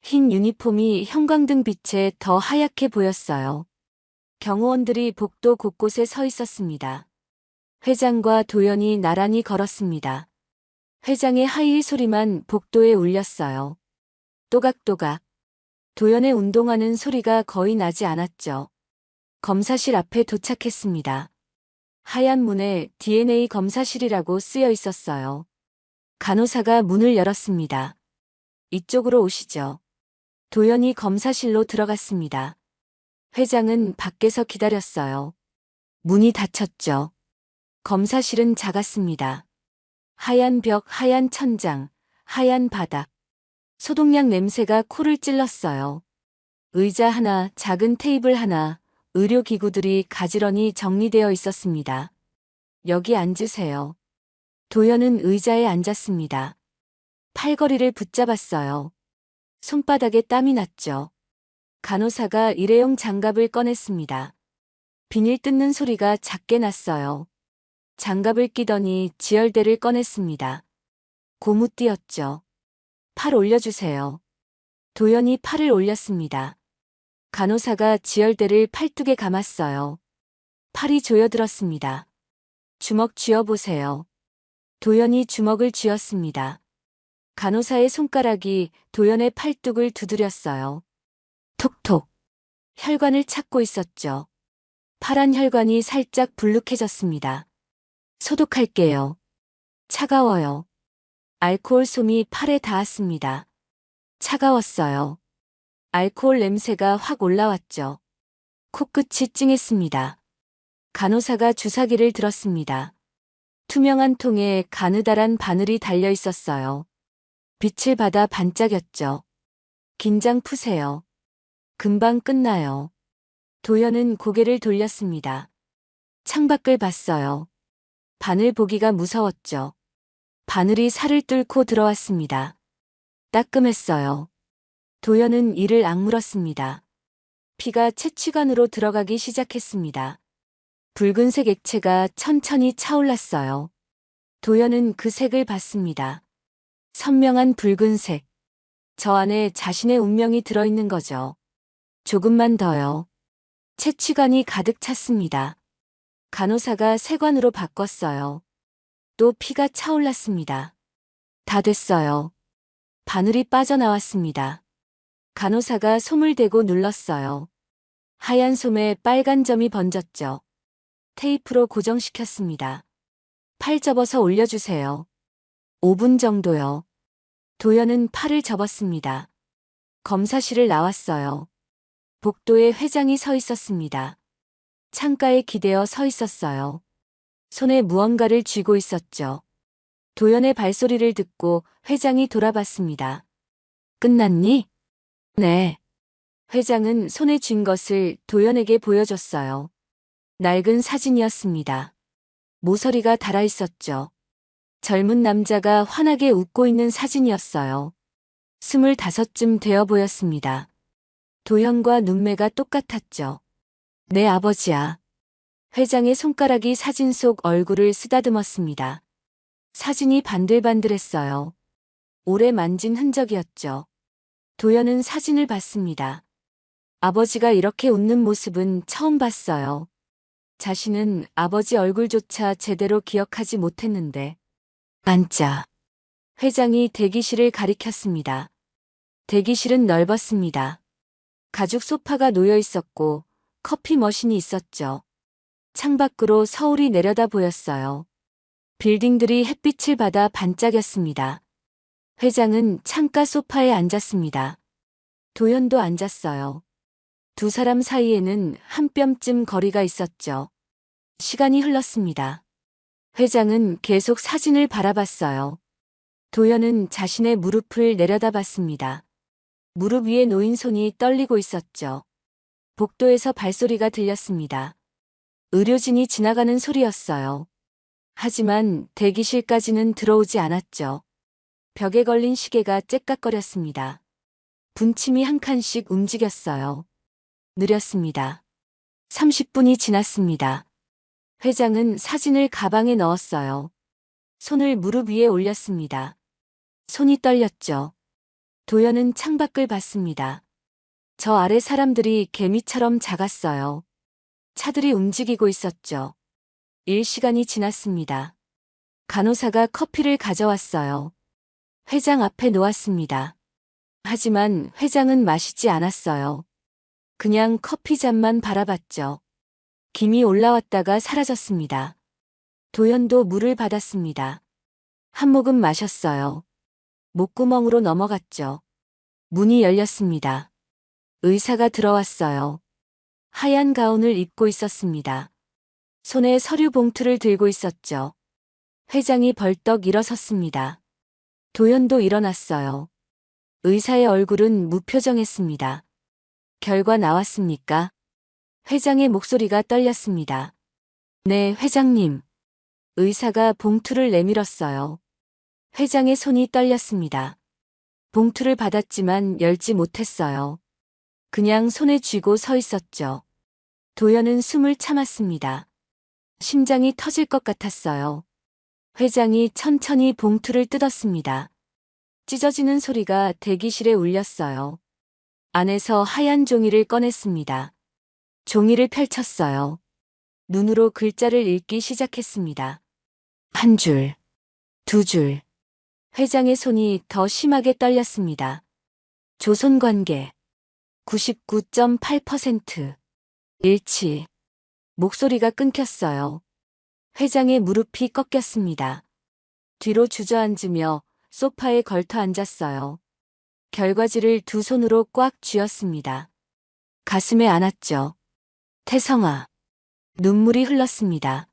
[SPEAKER 2] 흰 유니폼이 형광등 빛에 더 하얗게 보였어요. 경호원들이 복도 곳곳에 서 있었습니다. 회장과 도연이 나란히 걸었습니다. 회장의 하이힐 소리만 복도에 울렸어요. 또각또각. 도연의 운동하는 소리가 거의 나지 않았죠. 검사실 앞에 도착했습니다. 하얀 문에 DNA 검사실이라고 쓰여 있었어요. 간호사가 문을 열었습니다. 이쪽으로 오시죠. 도연이 검사실로 들어갔습니다. 회장은 밖에서 기다렸어요. 문이 닫혔죠. 검사실은 작았습니다. 하얀 벽, 하얀 천장, 하얀 바닥. 소독약 냄새가 코를 찔렀어요. 의자 하나, 작은 테이블 하나, 의료기구들이 가지런히 정리되어 있었습니다. 여기 앉으세요. 도연은 의자에 앉았습니다. 팔걸이를 붙잡았어요. 손바닥에 땀이 났죠. 간호사가 일회용 장갑을 꺼냈습니다. 비닐 뜯는 소리가 작게 났어요. 장갑을 끼더니 지혈대를 꺼냈습니다. 고무 띄었죠. 팔 올려주세요. 도연이 팔을 올렸습니다. 간호사가 지혈대를 팔뚝에 감았어요. 팔이 조여들었습니다. 주먹 쥐어보세요. 도연이 주먹을 쥐었습니다. 간호사의 손가락이 도연의 팔뚝을 두드렸어요. 톡톡. 혈관을 찾고 있었죠. 파란 혈관이 살짝 불룩해졌습니다. 소독할게요. 차가워요. 알코올 솜이 팔에 닿았습니다. 차가웠어요. 알코올 냄새가 확 올라왔죠. 코끝이 찡했습니다. 간호사가 주사기를 들었습니다. 투명한 통에 가느다란 바늘이 달려 있었어요. 빛을 받아 반짝였죠. 긴장 푸세요. 금방 끝나요. 도연은 고개를 돌렸습니다. 창밖을 봤어요. 바늘 보기가 무서웠죠. 바늘이 살을 뚫고 들어왔습니다. 따끔했어요. 도연은 이를 악물었습니다. 피가 채취관으로 들어가기 시작했습니다. 붉은색 액체가 천천히 차올랐어요. 도연은 그 색을 봤습니다. 선명한 붉은색. 저 안에 자신의 운명이 들어있는 거죠. 조금만 더요. 채취관이 가득 찼습니다. 간호사가 세관으로 바꿨어요. 또 피가 차올랐습니다. 다 됐어요. 바늘이 빠져나왔습니다. 간호사가 솜을 대고 눌렀어요. 하얀 솜에 빨간 점이 번졌죠. 테이프로 고정시켰습니다. 팔 접어서 올려주세요. 5분 정도요. 도연은 팔을 접었습니다. 검사실을 나왔어요. 복도에 회장이 서 있었습니다. 창가에 기대어 서 있었어요. 손에 무언가를 쥐고 있었죠. 도연의 발소리를 듣고 회장이 돌아봤습니다. 끝났니? 네. 회장은 손에 쥔 것을 도연에게 보여줬어요. 낡은 사진이었습니다. 모서리가 달아 있었죠. 젊은 남자가 환하게 웃고 있는 사진이었어요. 25쯤 되어 보였습니다. 도연과 눈매가 똑같았죠. 내 아버지야. 회장의 손가락이 사진 속 얼굴을 쓰다듬었습니다. 사진이 반들반들했어요. 오래 만진 흔적이었죠. 도연은 사진을 봤습니다. 아버지가 이렇게 웃는 모습은 처음 봤어요. 자신은 아버지 얼굴조차 제대로 기억하지 못했는데. 앉자. 회장이 대기실을 가리켰습니다. 대기실은 넓었습니다. 가죽 소파가 놓여 있었고 커피 머신이 있었죠. 창밖으로 서울이 내려다 보였어요. 빌딩들이 햇빛을 받아 반짝였습니다. 회장은 창가 소파에 앉았습니다. 도연도 앉았어요. 두 사람 사이에는 한 뼘쯤 거리가 있었죠. 시간이 흘렀습니다. 회장은 계속 사진을 바라봤어요. 도연은 자신의 무릎을 내려다봤습니다. 무릎 위에 놓인 손이 떨리고 있었죠. 복도에서 발소리가 들렸습니다. 의료진이 지나가는 소리였어요. 하지만 대기실까지는 들어오지 않았죠. 벽에 걸린 시계가 째깍거렸습니다. 분침이 한 칸씩 움직였어요. 느렸습니다. 30분이 지났습니다. 회장은 사진을 가방에 넣었어요. 손을 무릎 위에 올렸습니다. 손이 떨렸죠. 도연은 창밖을 봤습니다. 저 아래 사람들이 개미처럼 작았어요. 차들이 움직이고 있었죠. 일 시간이 지났습니다. 간호사가 커피를 가져왔어요. 회장 앞에 놓았습니다. 하지만 회장은 마시지 않았어요. 그냥 커피 잔만 바라봤죠. 김이 올라왔다가 사라졌습니다. 도연도 물을 받았습니다. 한 모금 마셨어요. 목구멍으로 넘어갔죠. 문이 열렸습니다. 의사가 들어왔어요. 하얀 가운을 입고 있었습니다. 손에 서류 봉투를 들고 있었죠. 회장이 벌떡 일어섰습니다. 도연도 일어났어요. 의사의 얼굴은 무표정했습니다. 결과 나왔습니까? 회장의 목소리가 떨렸습니다. 네, 회장님. 의사가 봉투를 내밀었어요. 회장의 손이 떨렸습니다. 봉투를 받았지만 열지 못했어요. 그냥 손에 쥐고 서 있었죠. 도연은 숨을 참았습니다. 심장이 터질 것 같았어요. 회장이 천천히 봉투를 뜯었습니다. 찢어지는 소리가 대기실에 울렸어요. 안에서 하얀 종이를 꺼냈습니다. 종이를 펼쳤어요. 눈으로 글자를 읽기 시작했습니다. 한 줄, 두 줄. 회장의 손이 더 심하게 떨렸습니다. 조손관계 99.8%. 일치. 목소리가 끊겼어요. 회장의 무릎이 꺾였습니다. 뒤로 주저앉으며 소파에 걸터 앉았어요. 결과지를 두 손으로 꽉 쥐었습니다. 가슴에 안았죠. 태성아. 눈물이 흘렀습니다.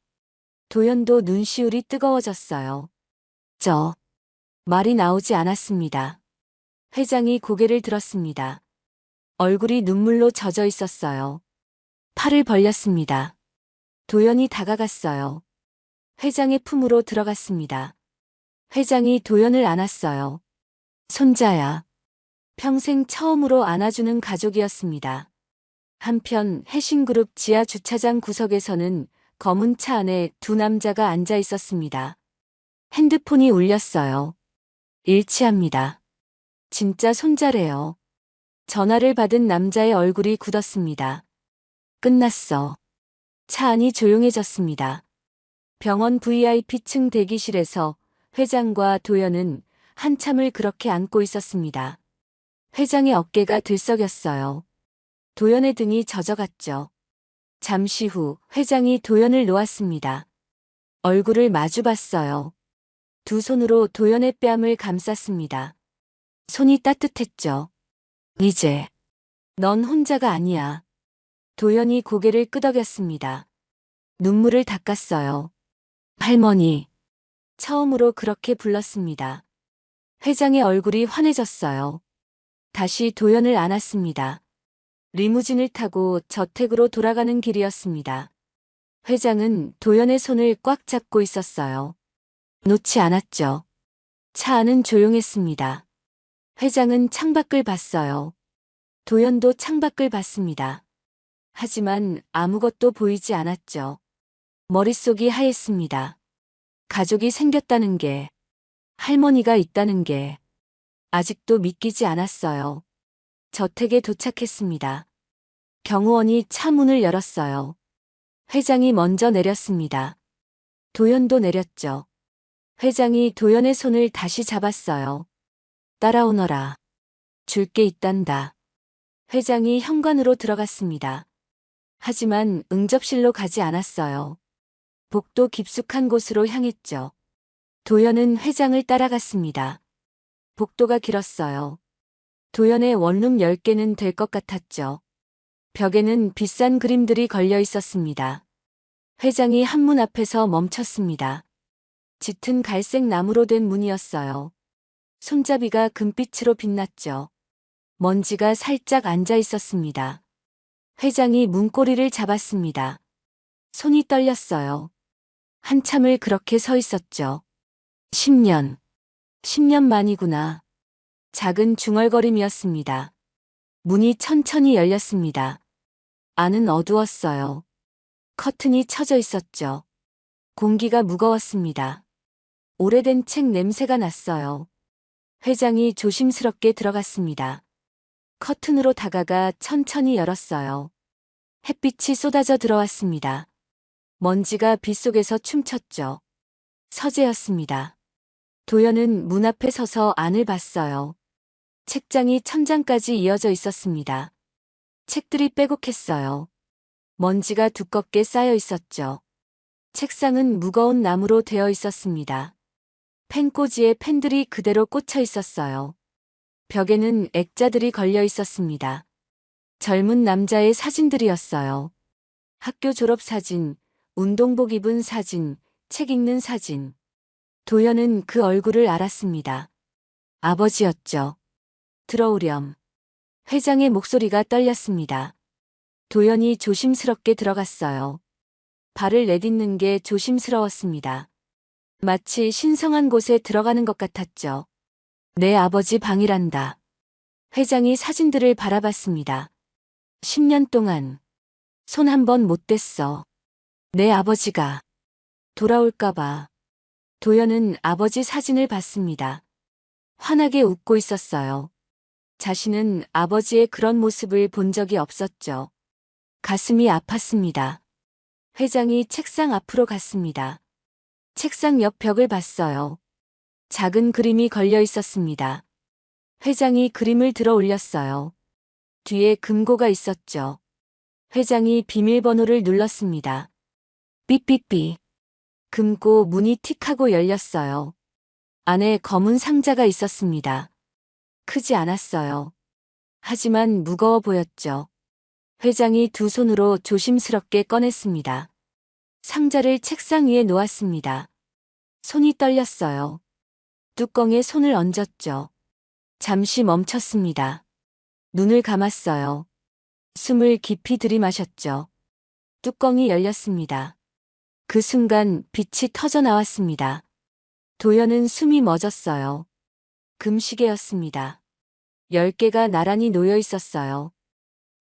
[SPEAKER 2] 도연도 눈시울이 뜨거워졌어요. 말이 나오지 않았습니다. 회장이 고개를 들었습니다. 얼굴이 눈물로 젖어 있었어요. 팔을 벌렸습니다. 도연이 다가갔어요. 회장의 품으로 들어갔습니다. 회장이 도연을 안았어요. 손자야. 평생 처음으로 안아주는 가족이었습니다. 한편 해신그룹 지하 주차장 구석에서는 검은 차 안에 두 남자가 앉아 있었습니다. 핸드폰이 울렸어요. 일치합니다. 진짜 손자래요. 전화를 받은 남자의 얼굴이 굳었습니다. 끝났어. 차 안이 조용해졌습니다. 병원 VIP층 대기실에서 회장과 도연은 한참을 그렇게 안고 있었습니다. 회장의 어깨가 들썩였어요. 도연의 등이 젖어갔죠. 잠시 후 회장이 도연을 놓았습니다. 얼굴을 마주 봤어요. 두 손으로 도연의 뺨을 감쌌습니다. 손이 따뜻했죠. 이제 넌 혼자가 아니야. 도연이 고개를 끄덕였습니다. 눈물을 닦았어요. 할머니. 처음으로 그렇게 불렀습니다. 회장의 얼굴이 환해졌어요. 다시 도연을 안았습니다. 리무진을 타고 저택으로 돌아가는 길이었습니다. 회장은 도연의 손을 꽉 잡고 있었어요. 놓지 않았죠. 차 안은 조용했습니다. 회장은 창밖을 봤어요. 도연도 창밖을 봤습니다. 하지만 아무것도 보이지 않았죠. 머릿속이 하였습니다. 가족이 생겼다는 게, 할머니가 있다는 게 아직도 믿기지 않았어요. 저택에 도착했습니다. 경호원이 차 문을 열었어요. 회장이 먼저 내렸습니다. 도연도 내렸죠. 회장이 도연의 손을 다시 잡았어요. 따라오너라. 줄 게 있단다. 회장이 현관으로 들어갔습니다. 하지만 응접실로 가지 않았어요. 복도 깊숙한 곳으로 향했죠. 도연은 회장을 따라갔습니다. 복도가 길었어요. 도연의 원룸 10개는 될 것 같았죠. 벽에는 비싼 그림들이 걸려 있었습니다. 회장이 한문 앞에서 멈췄습니다. 짙은 갈색 나무로 된 문이었어요. 손잡이가 금빛으로 빛났죠. 먼지가 살짝 앉아 있었습니다. 회장이 문고리를 잡았습니다. 손이 떨렸어요. 한참을 그렇게 서 있었죠. 10년. 10년 만이구나. 작은 중얼거림이었습니다. 문이 천천히 열렸습니다. 안은 어두웠어요. 커튼이 쳐져 있었죠. 공기가 무거웠습니다. 오래된 책 냄새가 났어요. 회장이 조심스럽게 들어갔습니다. 커튼으로 다가가 천천히 열었어요. 햇빛이 쏟아져 들어왔습니다. 먼지가 빗속에서 춤췄죠. 서재였습니다. 도연은 문 앞에 서서 안을 봤어요. 책장이 천장까지 이어져 있었습니다. 책들이 빼곡했어요. 먼지가 두껍게 쌓여 있었죠. 책상은 무거운 나무로 되어 있었습니다. 펜꽂이에 펜들이 그대로 꽂혀 있었어요. 벽에는 액자들이 걸려 있었습니다. 젊은 남자의 사진들이었어요. 학교 졸업 사진, 운동복 입은 사진, 책 읽는 사진. 도연은 그 얼굴을 알았습니다. 아버지였죠. 들어오렴. 회장의 목소리가 떨렸습니다. 도연이 조심스럽게 들어갔어요. 발을 내딛는 게 조심스러웠습니다. 마치 신성한 곳에 들어가는 것 같았죠. 내 아버지 방이란다. 회장이 사진들을 바라봤습니다. 10년 동안 손 한 번 못 댔어. 내 아버지가 돌아올까봐. 도연은 아버지 사진을 봤습니다. 환하게 웃고 있었어요. 자신은 아버지의 그런 모습을 본 적이 없었죠. 가슴이 아팠습니다. 회장이 책상 앞으로 갔습니다. 책상 옆 벽을 봤어요. 작은 그림이 걸려 있었습니다. 회장이 그림을 들어 올렸어요. 뒤에 금고가 있었죠. 회장이 비밀번호를 눌렀습니다. 삐삐삐. 금고 문이 틱하고 열렸어요. 안에 검은 상자가 있었습니다. 크지 않았어요. 하지만 무거워 보였죠. 회장이 두 손으로 조심스럽게 꺼냈습니다. 상자를 책상 위에 놓았습니다. 손이 떨렸어요. 뚜껑에 손을 얹었죠. 잠시 멈췄습니다. 눈을 감았어요. 숨을 깊이 들이마셨죠. 뚜껑이 열렸습니다. 그 순간 빛이 터져 나왔습니다. 도연은 숨이 멎었어요. 금시계였습니다. 10개가 나란히 놓여 있었어요.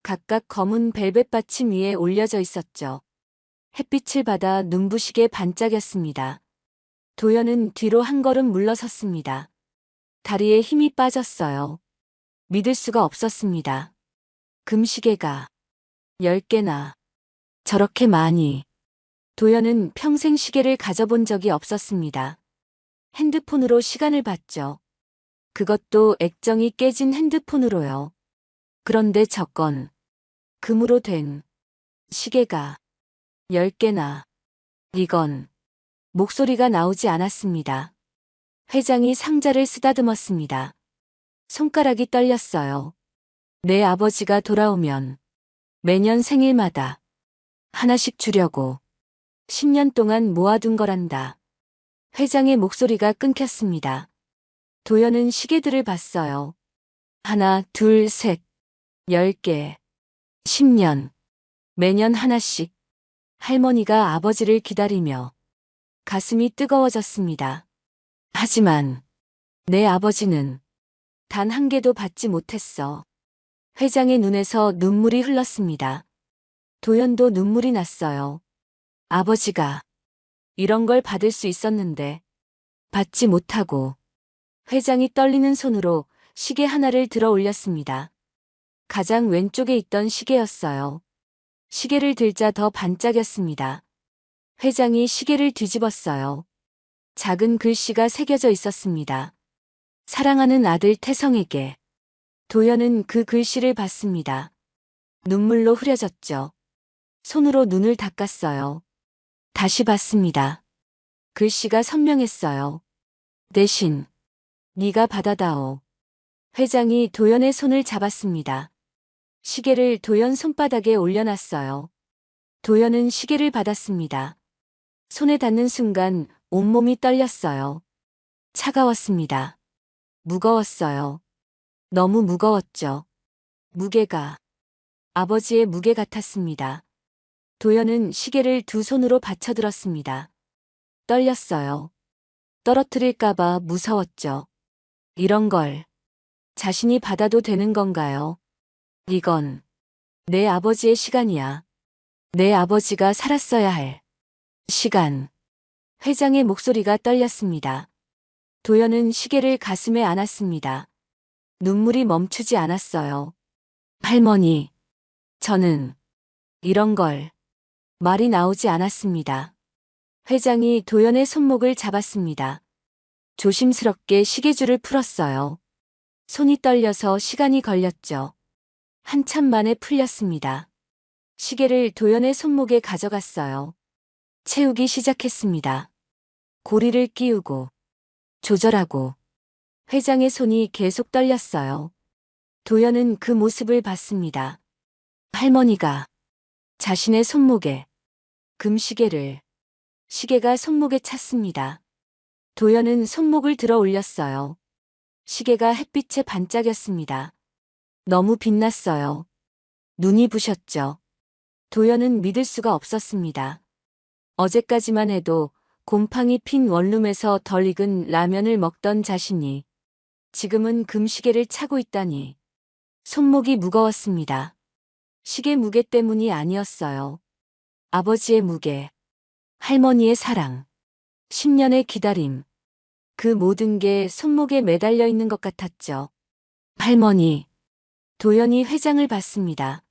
[SPEAKER 2] 각각 검은 벨벳 받침 위에 올려져 있었죠. 햇빛을 받아 눈부시게 반짝였습니다. 도연은 뒤로 한 걸음 물러섰습니다. 다리에 힘이 빠졌어요. 믿을 수가 없었습니다. 금시계가 10개나 저렇게 많이. 도연은 평생 시계를 가져본 적이 없었습니다. 핸드폰으로 시간을 봤죠. 그것도 액정이 깨진 핸드폰으로요. 그런데 저건 금으로 된 시계가 10개나. 이건 목소리가 나오지 않았습니다. 회장이 상자를 쓰다듬었습니다. 손가락이 떨렸어요. 내 아버지가 돌아오면 매년 생일마다 하나씩 주려고 10년 동안 모아둔 거란다. 회장의 목소리가 끊겼습니다. 도연은 시계들을 봤어요. 하나, 둘, 셋, 10개, 10년, 매년 하나씩. 할머니가 아버지를 기다리며 가슴이 뜨거워졌습니다. 하지만 내 아버지는 단 한 개도 받지 못했어. 회장의 눈에서 눈물이 흘렀습니다. 도연도 눈물이 났어요. 아버지가 이런 걸 받을 수 있었는데 받지 못하고. 회장이 떨리는 손으로 시계 하나를 들어 올렸습니다. 가장 왼쪽에 있던 시계였어요. 시계를 들자 더 반짝였습니다. 회장이 시계를 뒤집었어요. 작은 글씨가 새겨져 있었습니다. 사랑하는 아들 태성에게. 도연은 그 글씨를 봤습니다. 눈물로 흐려졌죠. 손으로 눈을 닦았어요. 다시 봤습니다. 글씨가 선명했어요. 대신 네가 받아다오. 회장이 도연의 손을 잡았습니다. 시계를 도연 손바닥에 올려놨어요. 도연은 시계를 받았습니다. 손에 닿는 순간 온몸이 떨렸어요. 차가웠습니다. 무거웠어요. 너무 무거웠죠. 무게가 아버지의 무게 같았습니다. 도연은 시계를 두 손으로 받쳐들었습니다. 떨렸어요. 떨어뜨릴까봐 무서웠죠. 이런 걸 자신이 받아도 되는 건가요? 이건 내 아버지의 시간이야. 내 아버지가 살았어야 할 시간. 회장의 목소리가 떨렸습니다. 도연은 시계를 가슴에 안았습니다. 눈물이 멈추지 않았어요. 할머니, 저는 이런 걸 말이 나오지 않았습니다. 회장이 도연의 손목을 잡았습니다. 조심스럽게 시계줄을 풀었어요. 손이 떨려서 시간이 걸렸죠. 한참 만에 풀렸습니다. 시계를 도연의 손목에 가져갔어요. 채우기 시작했습니다. 고리를 끼우고 조절하고 회장의 손이 계속 떨렸어요. 도연은 그 모습을 봤습니다. 할머니가 자신의 손목에 금시계를 시계가 손목에 찼습니다. 도연은 손목을 들어 올렸어요. 시계가 햇빛에 반짝였습니다. 너무 빛났어요. 눈이 부셨죠. 도연은 믿을 수가 없었습니다. 어제까지만 해도 곰팡이 핀 원룸에서 덜 익은 라면을 먹던 자신이 지금은 금시계를 차고 있다니. 손목이 무거웠습니다. 시계 무게 때문이 아니었어요. 아버지의 무게, 할머니의 사랑, 10년의 기다림. 그 모든 게 손목에 매달려 있는 것 같았죠. 할머니, 도연이 회장을 봤습니다.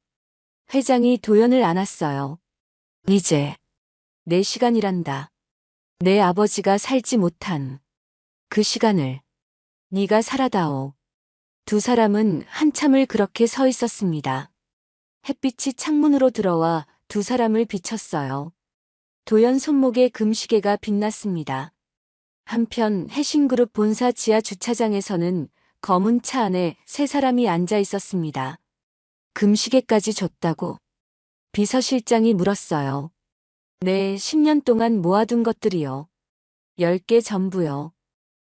[SPEAKER 2] 회장이 도연을 안았어요. 이제 내 시간이란다. 내 아버지가 살지 못한 그 시간을 네가 살아다오. 두 사람은 한참을 그렇게 서 있었습니다. 햇빛이 창문으로 들어와 두 사람을 비쳤어요. 도연 손목에 금시계가 빛났습니다. 한편 해신그룹 본사 지하 주차장에서는 검은 차 안에 세 사람이 앉아 있었습니다. 금시계까지 줬다고 비서실장이 물었어요. 네, 10년 동안 모아둔 것들이요. 10개 전부요.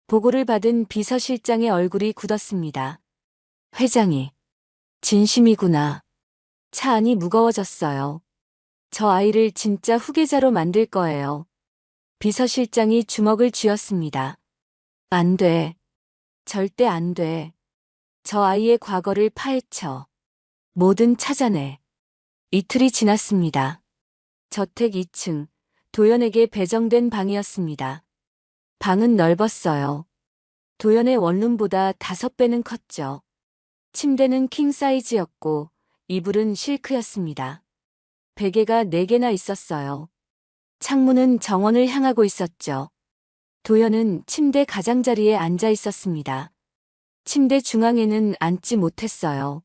[SPEAKER 2] 보고를 받은 비서실장의 얼굴이 굳었습니다. 회장이 진심이구나. 차 안이 무거워졌어요. 저 아이를 진짜 후계자로 만들 거예요. 비서실장이 주먹을 쥐었습니다. 안 돼. 절대 안 돼. 저 아이의 과거를 파헤쳐. 뭐든 찾아내. 이틀이 지났습니다. 저택 2층, 도연에게 배정된 방이었습니다. 방은 넓었어요. 도연의 원룸보다 5배는 컸죠. 침대는 킹 사이즈였고 이불은 실크였습니다. 베개가 4개나 있었어요. 창문은 정원을 향하고 있었죠. 도연은 침대 가장자리에 앉아 있었습니다. 침대 중앙에는 앉지 못했어요.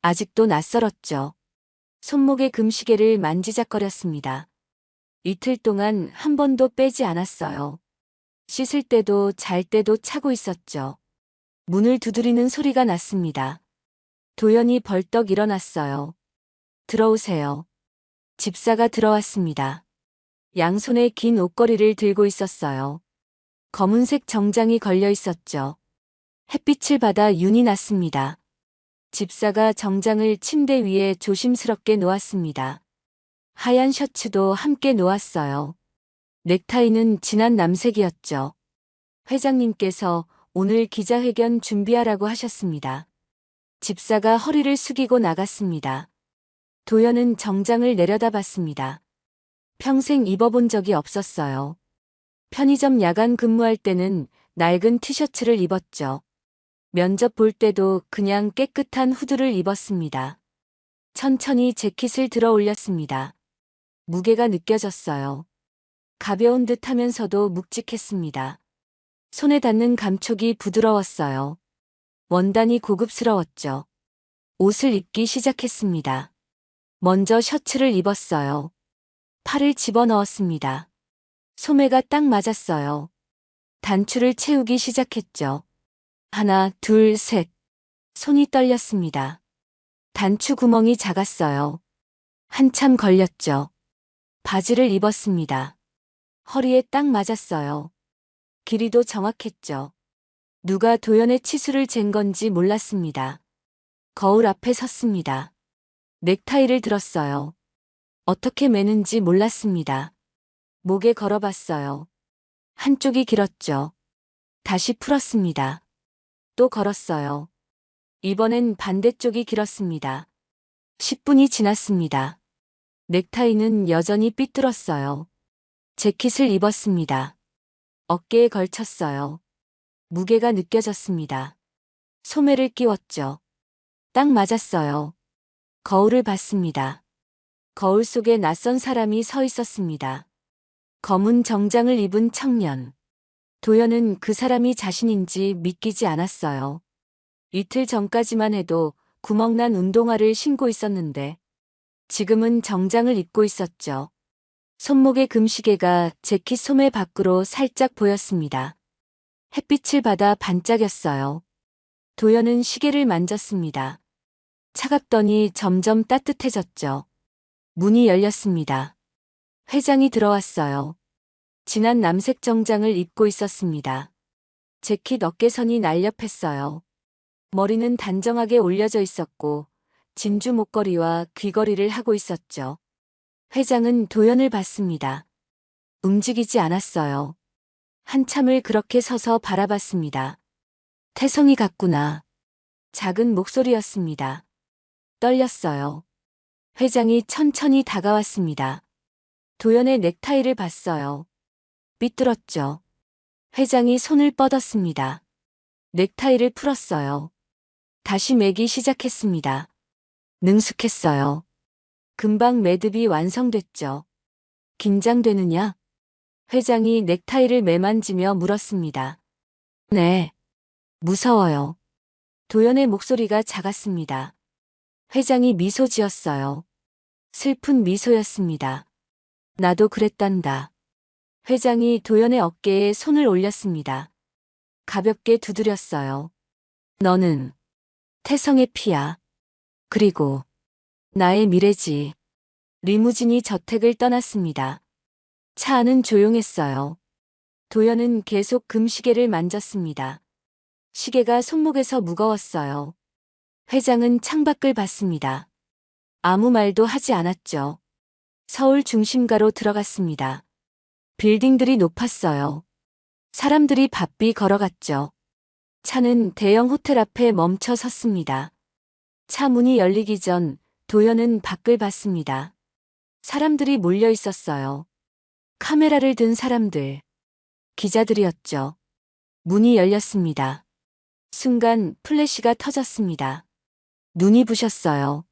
[SPEAKER 2] 아직도 낯설었죠. 손목에 금시계를 만지작거렸습니다. 이틀 동안 한 번도 빼지 않았어요. 씻을 때도 잘 때도 차고 있었죠. 문을 두드리는 소리가 났습니다. 도연이 벌떡 일어났어요. 들어오세요. 집사가 들어왔습니다. 양손에 긴 옷걸이를 들고 있었어요. 검은색 정장이 걸려 있었죠. 햇빛을 받아 윤이 났습니다. 집사가 정장을 침대 위에 조심스럽게 놓았습니다. 하얀 셔츠도 함께 놓았어요. 넥타이는 진한 남색이었죠. 회장님께서 오늘 기자회견 준비하라고 하셨습니다. 집사가 허리를 숙이고 나갔습니다. 도연은 정장을 내려다봤습니다. 평생 입어본 적이 없었어요. 편의점 야간 근무할 때는 낡은 티셔츠를 입었죠. 면접 볼 때도 그냥 깨끗한 후드를 입었습니다. 천천히 재킷을 들어 올렸습니다. 무게가 느껴졌어요. 가벼운 듯 하면서도 묵직했습니다. 손에 닿는 감촉이 부드러웠어요. 원단이 고급스러웠죠. 옷을 입기 시작했습니다. 먼저 셔츠를 입었어요. 팔을 집어넣었습니다. 소매가 딱 맞았어요. 단추를 채우기 시작했죠. 하나, 둘, 셋. 손이 떨렸습니다. 단추 구멍이 작았어요. 한참 걸렸죠. 바지를 입었습니다. 허리에 딱 맞았어요. 길이도 정확했죠. 누가 도연의 치수를 잰 건지 몰랐습니다. 거울 앞에 섰습니다. 넥타이를 들었어요. 어떻게 매는지 몰랐습니다. 목에 걸어봤어요. 한쪽이 길었죠. 다시 풀었습니다. 또 걸었어요. 이번엔 반대쪽이 길었습니다. 10분이 지났습니다. 넥타이는 여전히 삐뚤었어요. 재킷을 입었습니다. 어깨에 걸쳤어요. 무게가 느껴졌습니다. 소매를 끼웠죠. 딱 맞았어요. 거울을 봤습니다. 거울 속에 낯선 사람이 서 있었습니다. 검은 정장을 입은 청년. 도연은 그 사람이 자신인지 믿기지 않았어요. 이틀 전까지만 해도 구멍난 운동화를 신고 있었는데 지금은 정장을 입고 있었죠. 손목의 금시계가 재킷 소매 밖으로 살짝 보였습니다. 햇빛을 받아 반짝였어요. 도연은 시계를 만졌습니다. 차갑더니 점점 따뜻해졌죠. 문이 열렸습니다. 회장이 들어왔어요. 진한 남색 정장을 입고 있었습니다. 재킷 어깨선이 날렵했어요. 머리는 단정하게 올려져 있었고 진주 목걸이와 귀걸이를 하고 있었죠. 회장은 도연을 봤습니다. 움직이지 않았어요. 한참을 그렇게 서서 바라봤습니다. 태성이 같구나. 작은 목소리였습니다. 떨렸어요. 회장이 천천히 다가왔습니다. 도연의 넥타이를 봤어요. 삐뚤었죠. 회장이 손을 뻗었습니다. 넥타이를 풀었어요. 다시 매기 시작했습니다. 능숙했어요. 금방 매듭이 완성됐죠. 긴장되느냐? 회장이 넥타이를 매만지며 물었습니다. 네. 무서워요. 도연의 목소리가 작았습니다. 회장이 미소 지었어요. 슬픈 미소였습니다. 나도 그랬단다. 회장이 도연의 어깨에 손을 올렸습니다. 가볍게 두드렸어요. 너는 태성의 피야. 그리고 나의 미래지. 리무진이 저택을 떠났습니다. 차 안은 조용했어요. 도연은 계속 금시계를 만졌습니다. 시계가 손목에서 무거웠어요. 회장은 창밖을 봤습니다. 아무 말도 하지 않았죠. 서울 중심가로 들어갔습니다. 빌딩들이 높았어요. 사람들이 바삐 걸어갔죠. 차는 대형 호텔 앞에 멈춰 섰습니다. 차 문이 열리기 전 도연은 밖을 봤습니다. 사람들이 몰려 있었어요. 카메라를 든 사람들. 기자들이었죠. 문이 열렸습니다. 순간 플래시가 터졌습니다. 눈이 부셨어요.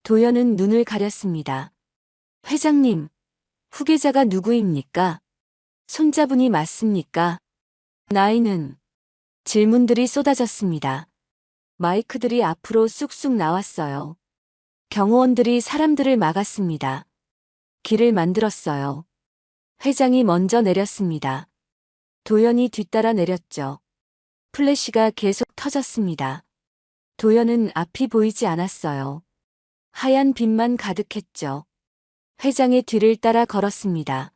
[SPEAKER 2] 도연은 눈을 가렸습니다. 회장님, 후계자가 누구입니까? 손자분이 맞습니까? 나이는? 질문들이 쏟아졌습니다. 마이크들이 앞으로 쑥쑥 나왔어요. 경호원들이 사람들을 막았습니다. 길을 만들었어요. 회장이 먼저 내렸습니다. 도연이 뒤따라 내렸죠. 플래시가 계속 터졌습니다. 도연은 앞이 보이지 않았어요. 하얀 빛만 가득했죠. 회장의 뒤를 따라 걸었습니다.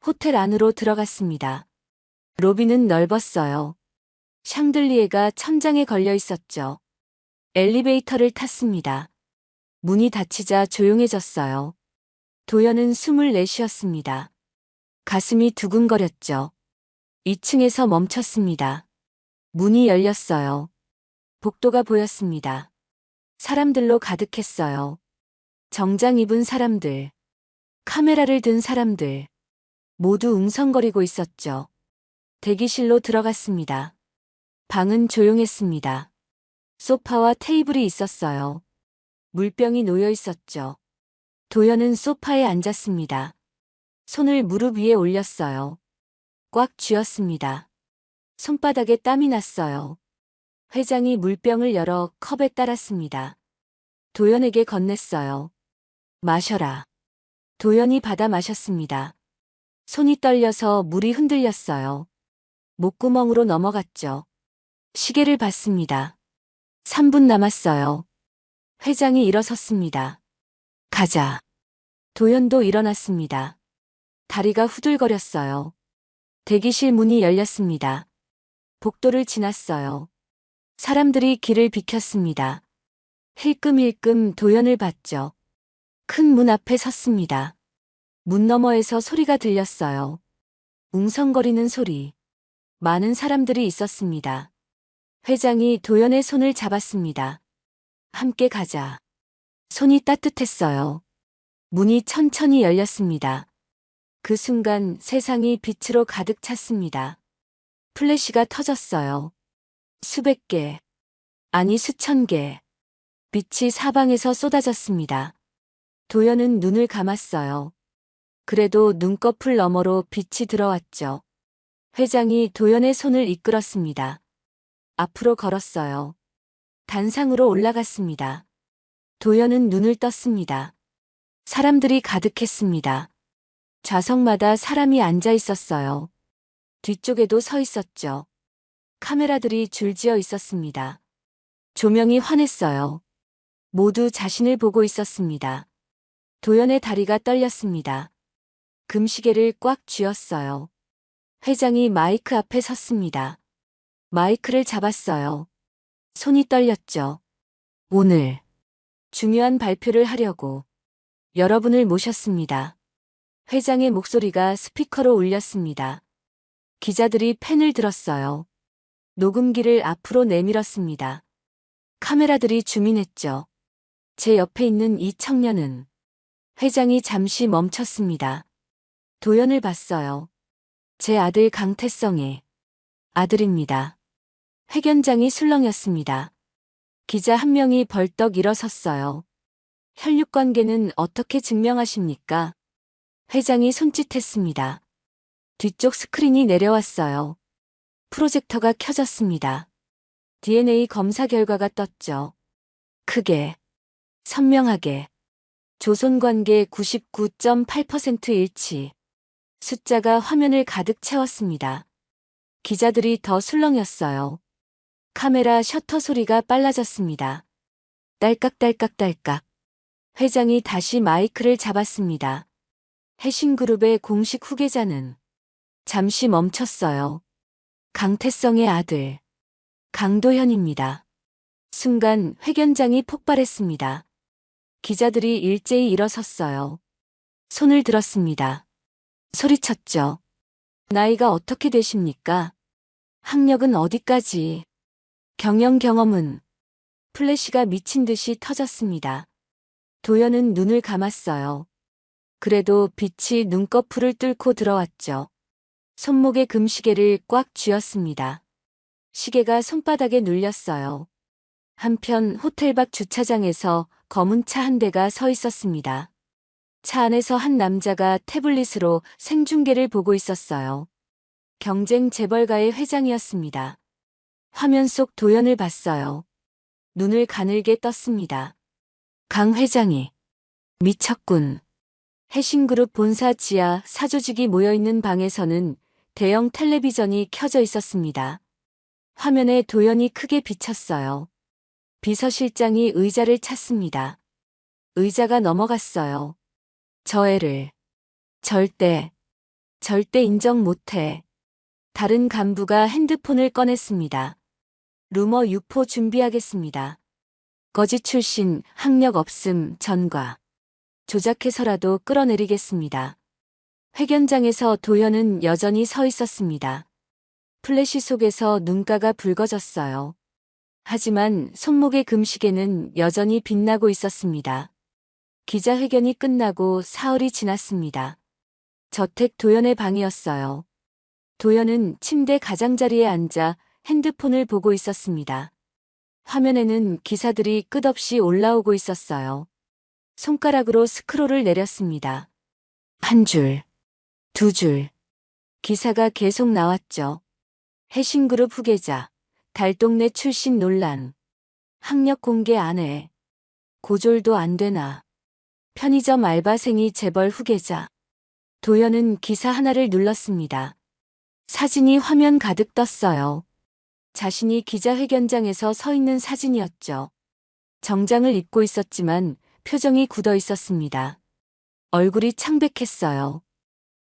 [SPEAKER 2] 호텔 안으로 들어갔습니다. 로비는 넓었어요. 샹들리에가 천장에 걸려 있었죠. 엘리베이터를 탔습니다. 문이 닫히자 조용해졌어요. 도연은 숨을 내쉬었습니다. 가슴이 두근거렸죠. 2층에서 멈췄습니다. 문이 열렸어요. 복도가 보였습니다. 사람들로 가득했어요. 정장 입은 사람들, 카메라를 든 사람들, 모두 웅성거리고 있었죠. 대기실로 들어갔습니다. 방은 조용했습니다. 소파와 테이블이 있었어요. 물병이 놓여 있었죠. 도연은 소파에 앉았습니다. 손을 무릎 위에 올렸어요. 꽉 쥐었습니다. 손바닥에 땀이 났어요. 회장이 물병을 열어 컵에 따랐습니다. 도연에게 건넸어요. 마셔라. 도연이 받아 마셨습니다. 손이 떨려서 물이 흔들렸어요. 목구멍으로 넘어갔죠. 시계를 봤습니다. 3분 남았어요. 회장이 일어섰습니다. 가자. 도연도 일어났습니다. 다리가 후들거렸어요. 대기실 문이 열렸습니다. 복도를 지났어요. 사람들이 길을 비켰습니다. 힐끔힐끔 도연을 봤죠. 큰 문 앞에 섰습니다. 문 너머에서 소리가 들렸어요. 웅성거리는 소리. 많은 사람들이 있었습니다. 회장이 도연의 손을 잡았습니다. 함께 가자. 손이 따뜻했어요. 문이 천천히 열렸습니다. 그 순간 세상이 빛으로 가득 찼습니다. 플래시가 터졌어요. 수백 개, 아니 수천 개. 빛이 사방에서 쏟아졌습니다. 도연은 눈을 감았어요. 그래도 눈꺼풀 너머로 빛이 들어왔죠. 회장이 도연의 손을 이끌었습니다. 앞으로 걸었어요. 단상으로 올라갔습니다. 도연은 눈을 떴습니다. 사람들이 가득했습니다. 좌석마다 사람이 앉아 있었어요. 뒤쪽에도 서 있었죠. 카메라들이 줄지어 있었습니다. 조명이 환했어요. 모두 자신을 보고 있었습니다. 도연의 다리가 떨렸습니다. 금시계를 꽉 쥐었어요. 회장이 마이크 앞에 섰습니다. 마이크를 잡았어요. 손이 떨렸죠. 오늘 중요한 발표를 하려고 여러분을 모셨습니다. 회장의 목소리가 스피커로 울렸습니다. 기자들이 펜을 들었어요. 녹음기를 앞으로 내밀었습니다. 카메라들이 주민했죠. 제 옆에 있는 이 청년은 회장이 잠시 멈췄습니다. 도연을 봤어요. 제 아들 강태성의 아들입니다. 회견장이 술렁였습니다. 기자 한 명이 벌떡 일어섰어요. 혈육관계는 어떻게 증명하십니까? 회장이 손짓했습니다. 뒤쪽 스크린이 내려왔어요. 프로젝터가 켜졌습니다. DNA 검사 결과가 떴죠. 크게, 선명하게. 조손관계 99.8% 일치. 숫자가 화면을 가득 채웠습니다. 기자들이 더 술렁였어요. 카메라 셔터 소리가 빨라졌습니다. 딸깍딸깍딸깍. 회장이 다시 마이크를 잡았습니다. 해신그룹의 공식 후계자는 잠시 멈췄어요. 강태성의 아들, 강도현입니다. 순간 회견장이 폭발했습니다. 기자들이 일제히 일어섰어요. 손을 들었습니다. 소리쳤죠. 나이가 어떻게 되십니까? 학력은 어디까지? 경영 경험은? 플래시가 미친 듯이 터졌습니다. 도연은 눈을 감았어요. 그래도 빛이 눈꺼풀을 뚫고 들어왔죠. 손목에 금시계를 꽉 쥐었습니다. 시계가 손바닥에 눌렸어요. 한편 호텔 밖 주차장에서 검은 차 한 대가 서 있었습니다. 차 안에서 한 남자가 태블릿으로 생중계를 보고 있었어요. 경쟁 재벌가의 회장이었습니다. 화면 속 도연을 봤어요. 눈을 가늘게 떴습니다. 강 회장이 미쳤군. 해신그룹 본사 지하 사조직이 모여있는 방에서는 대형 텔레비전이 켜져 있었습니다. 화면에 도연이 크게 비쳤어요. 비서실장이 의자를 찾습니다. 의자가 넘어갔어요. 저 애를 절대 인정 못해. 다른 간부가 핸드폰을 꺼냈습니다. 루머 유포 준비하겠습니다. 거짓 출신, 학력 없음, 전과. 조작해서라도 끌어내리겠습니다. 회견장에서 도연은 여전히 서 있었습니다. 플래시 속에서 눈가가 붉어졌어요. 하지만 손목의 금시계는 여전히 빛나고 있었습니다. 기자회견이 끝나고 사흘이 지났습니다. 저택 도연의 방이었어요. 도연은 침대 가장자리에 앉아 핸드폰을 보고 있었습니다. 화면에는 기사들이 끝없이 올라오고 있었어요. 손가락으로 스크롤을 내렸습니다. 한 줄, 두 줄. 기사가 계속 나왔죠. 해신그룹 후계자, 달동네 출신 논란. 학력 공개 안 해. 고졸도 안 되나. 편의점 알바생이 재벌 후계자. 도연은 기사 하나를 눌렀습니다. 사진이 화면 가득 떴어요. 자신이 기자회견장에서 서 있는 사진이었죠. 정장을 입고 있었지만 표정이 굳어 있었습니다. 얼굴이 창백했어요.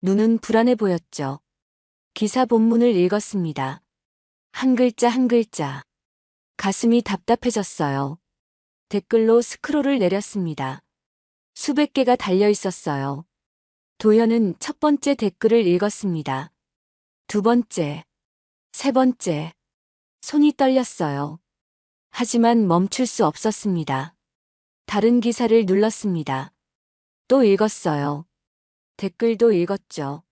[SPEAKER 2] 눈은 불안해 보였죠. 기사 본문을 읽었습니다. 한 글자 한 글자. 가슴이 답답해졌어요. 댓글로 스크롤을 내렸습니다. 수백 개가 달려 있었어요. 도현은 첫 번째 댓글을 읽었습니다. 두 번째, 세 번째. 손이 떨렸어요. 하지만 멈출 수 없었습니다. 다른 기사를 눌렀습니다. 또 읽었어요. 댓글도 읽었죠.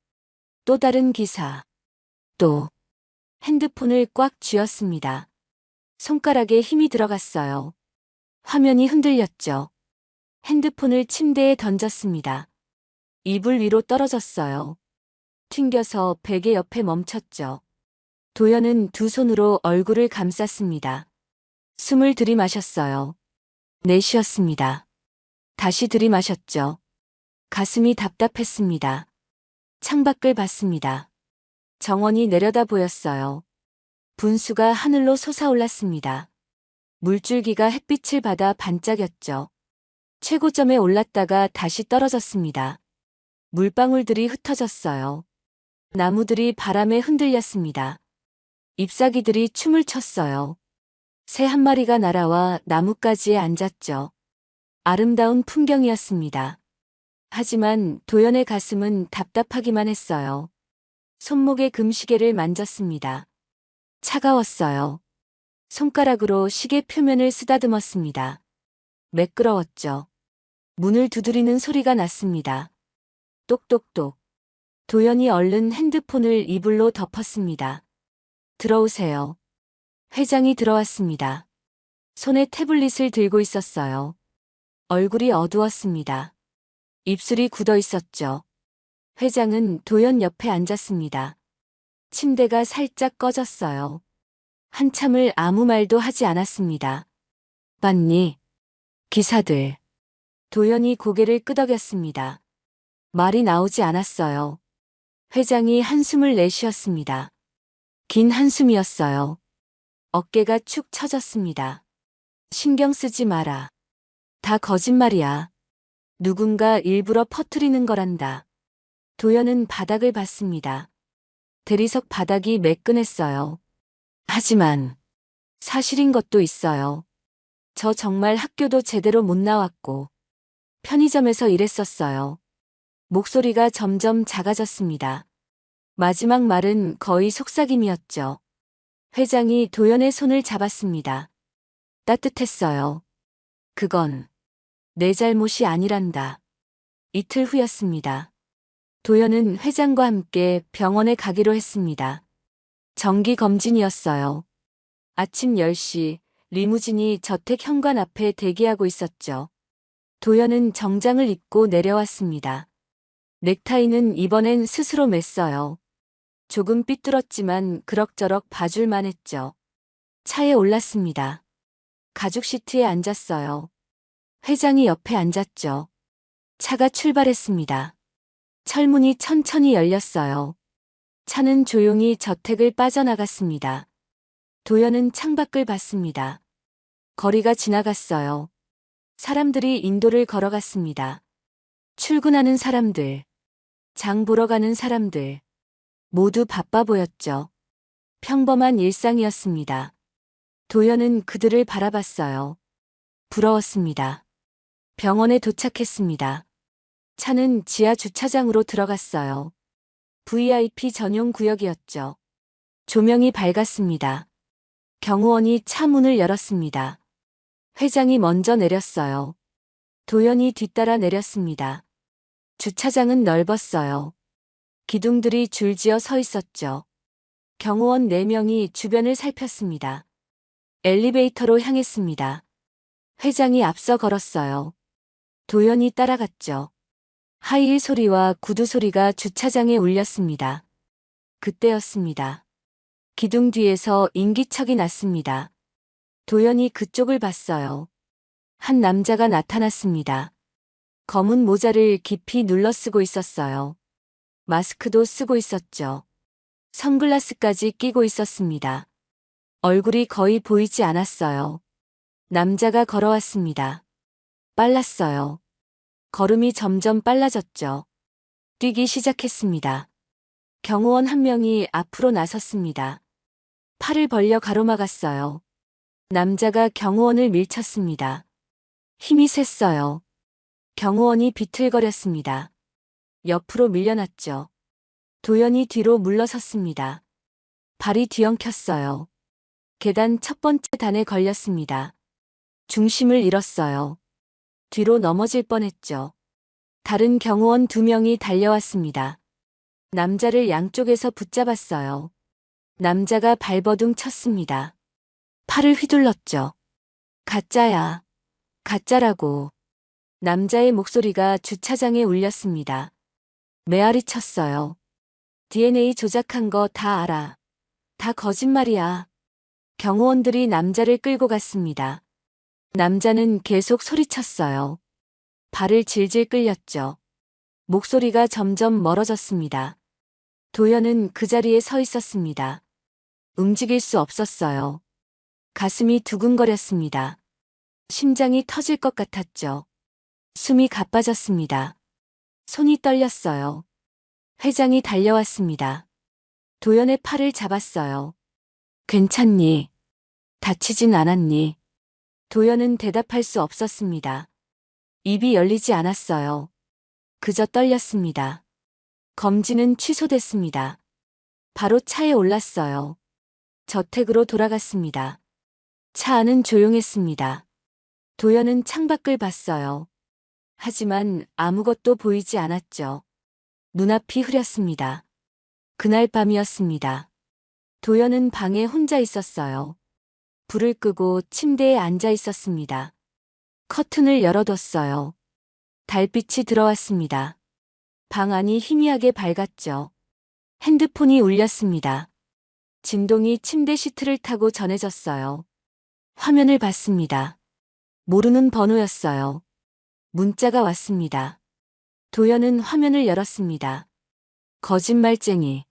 [SPEAKER 2] 또 다른 기사. 또. 핸드폰을 꽉 쥐었습니다. 손가락에 힘이 들어갔어요. 화면이 흔들렸죠. 핸드폰을 침대에 던졌습니다. 이불 위로 떨어졌어요. 튕겨서 베개 옆에 멈췄죠. 도현은 두 손으로 얼굴을 감쌌습니다. 숨을 들이마셨어요. 내쉬었습니다. 다시 들이마셨죠. 가슴이 답답했습니다. 창밖을 봤습니다. 정원이 내려다 보였어요. 분수가 하늘로 솟아올랐습니다. 물줄기가 햇빛을 받아 반짝였죠. 최고점에 올랐다가 다시 떨어졌습니다. 물방울들이 흩어졌어요. 나무들이 바람에 흔들렸습니다. 잎사귀들이 춤을 췄어요. 새 한 마리가 날아와 나뭇가지에 앉았죠. 아름다운 풍경이었습니다. 하지만 도연의 가슴은 답답하기만 했어요. 손목에 금시계를 만졌습니다. 차가웠어요. 손가락으로 시계 표면을 쓰다듬었습니다. 매끄러웠죠. 문을 두드리는 소리가 났습니다. 똑똑똑. 도연이 얼른 핸드폰을 이불로 덮었습니다. 들어오세요. 회장이 들어왔습니다. 손에 태블릿을 들고 있었어요. 얼굴이 어두웠습니다. 입술이 굳어 있었죠. 회장은 도연 옆에 앉았습니다. 침대가 살짝 꺼졌어요. 한참을 아무 말도 하지 않았습니다. 봤니? 기사들. 도연이 고개를 끄덕였습니다. 말이 나오지 않았어요. 회장이 한숨을 내쉬었습니다. 긴 한숨이었어요. 어깨가 축 처졌습니다. 신경 쓰지 마라. 다 거짓말이야. 누군가 일부러 퍼뜨리는 거란다. 도연은 바닥을 봤습니다. 대리석 바닥이 매끈했어요. 하지만 사실인 것도 있어요. 저 정말 학교도 제대로 못 나왔고 편의점에서 일했었어요. 목소리가 점점 작아졌습니다. 마지막 말은 거의 속삭임이었죠. 회장이 도연의 손을 잡았습니다. 따뜻했어요. 그건 내 잘못이 아니란다. 이틀 후였습니다. 도연은 회장과 함께 병원에 가기로 했습니다. 정기 검진이었어요. 아침 10시 리무진이 저택 현관 앞에 대기하고 있었죠. 도연은 정장을 입고 내려왔습니다. 넥타이는 이번엔 스스로 맸어요. 조금 삐뚤었지만 그럭저럭 봐줄만 했죠. 차에 올랐습니다. 가죽 시트에 앉았어요. 회장이 옆에 앉았죠. 차가 출발했습니다. 철문이 천천히 열렸어요. 차는 조용히 저택을 빠져나갔습니다. 도연은 창밖을 봤습니다. 거리가 지나갔어요. 사람들이 인도를 걸어갔습니다. 출근하는 사람들, 장 보러 가는 사람들, 모두 바빠 보였죠. 평범한 일상이었습니다. 도연은 그들을 바라봤어요. 부러웠습니다. 병원에 도착했습니다. 차는 지하 주차장으로 들어갔어요. VIP 전용 구역이었죠. 조명이 밝았습니다. 경호원이 차 문을 열었습니다. 회장이 먼저 내렸어요. 도연이 뒤따라 내렸습니다. 주차장은 넓었어요. 기둥들이 줄지어 서 있었죠. 경호원 4명이 주변을 살폈습니다. 엘리베이터로 향했습니다. 회장이 앞서 걸었어요. 도연이 따라갔죠. 하이힐 소리와 구두 소리가 주차장에 울렸습니다. 그때였습니다. 기둥 뒤에서 인기척이 났습니다. 도연이 그쪽을 봤어요. 한 남자가 나타났습니다. 검은 모자를 깊이 눌러 쓰고 있었어요. 마스크도 쓰고 있었죠. 선글라스까지 끼고 있었습니다. 얼굴이 거의 보이지 않았어요. 남자가 걸어왔습니다. 빨랐어요. 걸음이 점점 빨라졌죠. 뛰기 시작했습니다. 경호원 한 명이 앞으로 나섰습니다. 팔을 벌려 가로막았어요. 남자가 경호원을 밀쳤습니다. 힘이 셌어요. 경호원이 비틀거렸습니다. 옆으로 밀려났죠. 도연이 뒤로 물러섰습니다. 발이 뒤엉켰어요. 계단 첫 번째 단에 걸렸습니다. 중심을 잃었어요. 뒤로 넘어질 뻔했죠. 다른 경호원 2명이 달려왔습니다. 남자를 양쪽에서 붙잡았어요. 남자가 발버둥 쳤습니다. 팔을 휘둘렀죠. 가짜야. 가짜라고. 남자의 목소리가 주차장에 울렸습니다. 메아리 쳤어요. DNA 조작한 거 다 알아. 다 거짓말이야. 경호원들이 남자를 끌고 갔습니다. 남자는 계속 소리쳤어요. 발을 질질 끌렸죠. 목소리가 점점 멀어졌습니다. 도연은 그 자리에 서 있었습니다. 움직일 수 없었어요. 가슴이 두근거렸습니다. 심장이 터질 것 같았죠. 숨이 가빠졌습니다. 손이 떨렸어요. 회장이 달려왔습니다. 도연의 팔을 잡았어요. 괜찮니? 다치진 않았니? 도연은 대답할 수 없었습니다. 입이 열리지 않았어요. 그저 떨렸습니다. 검진은 취소됐습니다. 바로 차에 올랐어요. 저택으로 돌아갔습니다. 차 안은 조용했습니다. 도연은 창밖을 봤어요. 하지만 아무것도 보이지 않았죠. 눈앞이 흐렸습니다. 그날 밤이었습니다. 도연은 방에 혼자 있었어요. 불을 끄고 침대에 앉아 있었습니다. 커튼을 열어뒀어요. 달빛이 들어왔습니다. 방 안이 희미하게 밝았죠. 핸드폰이 울렸습니다. 진동이 침대 시트를 타고 전해졌어요. 화면을 봤습니다. 모르는 번호였어요. 문자가 왔습니다. 도연은 화면을 열었습니다. 거짓말쟁이.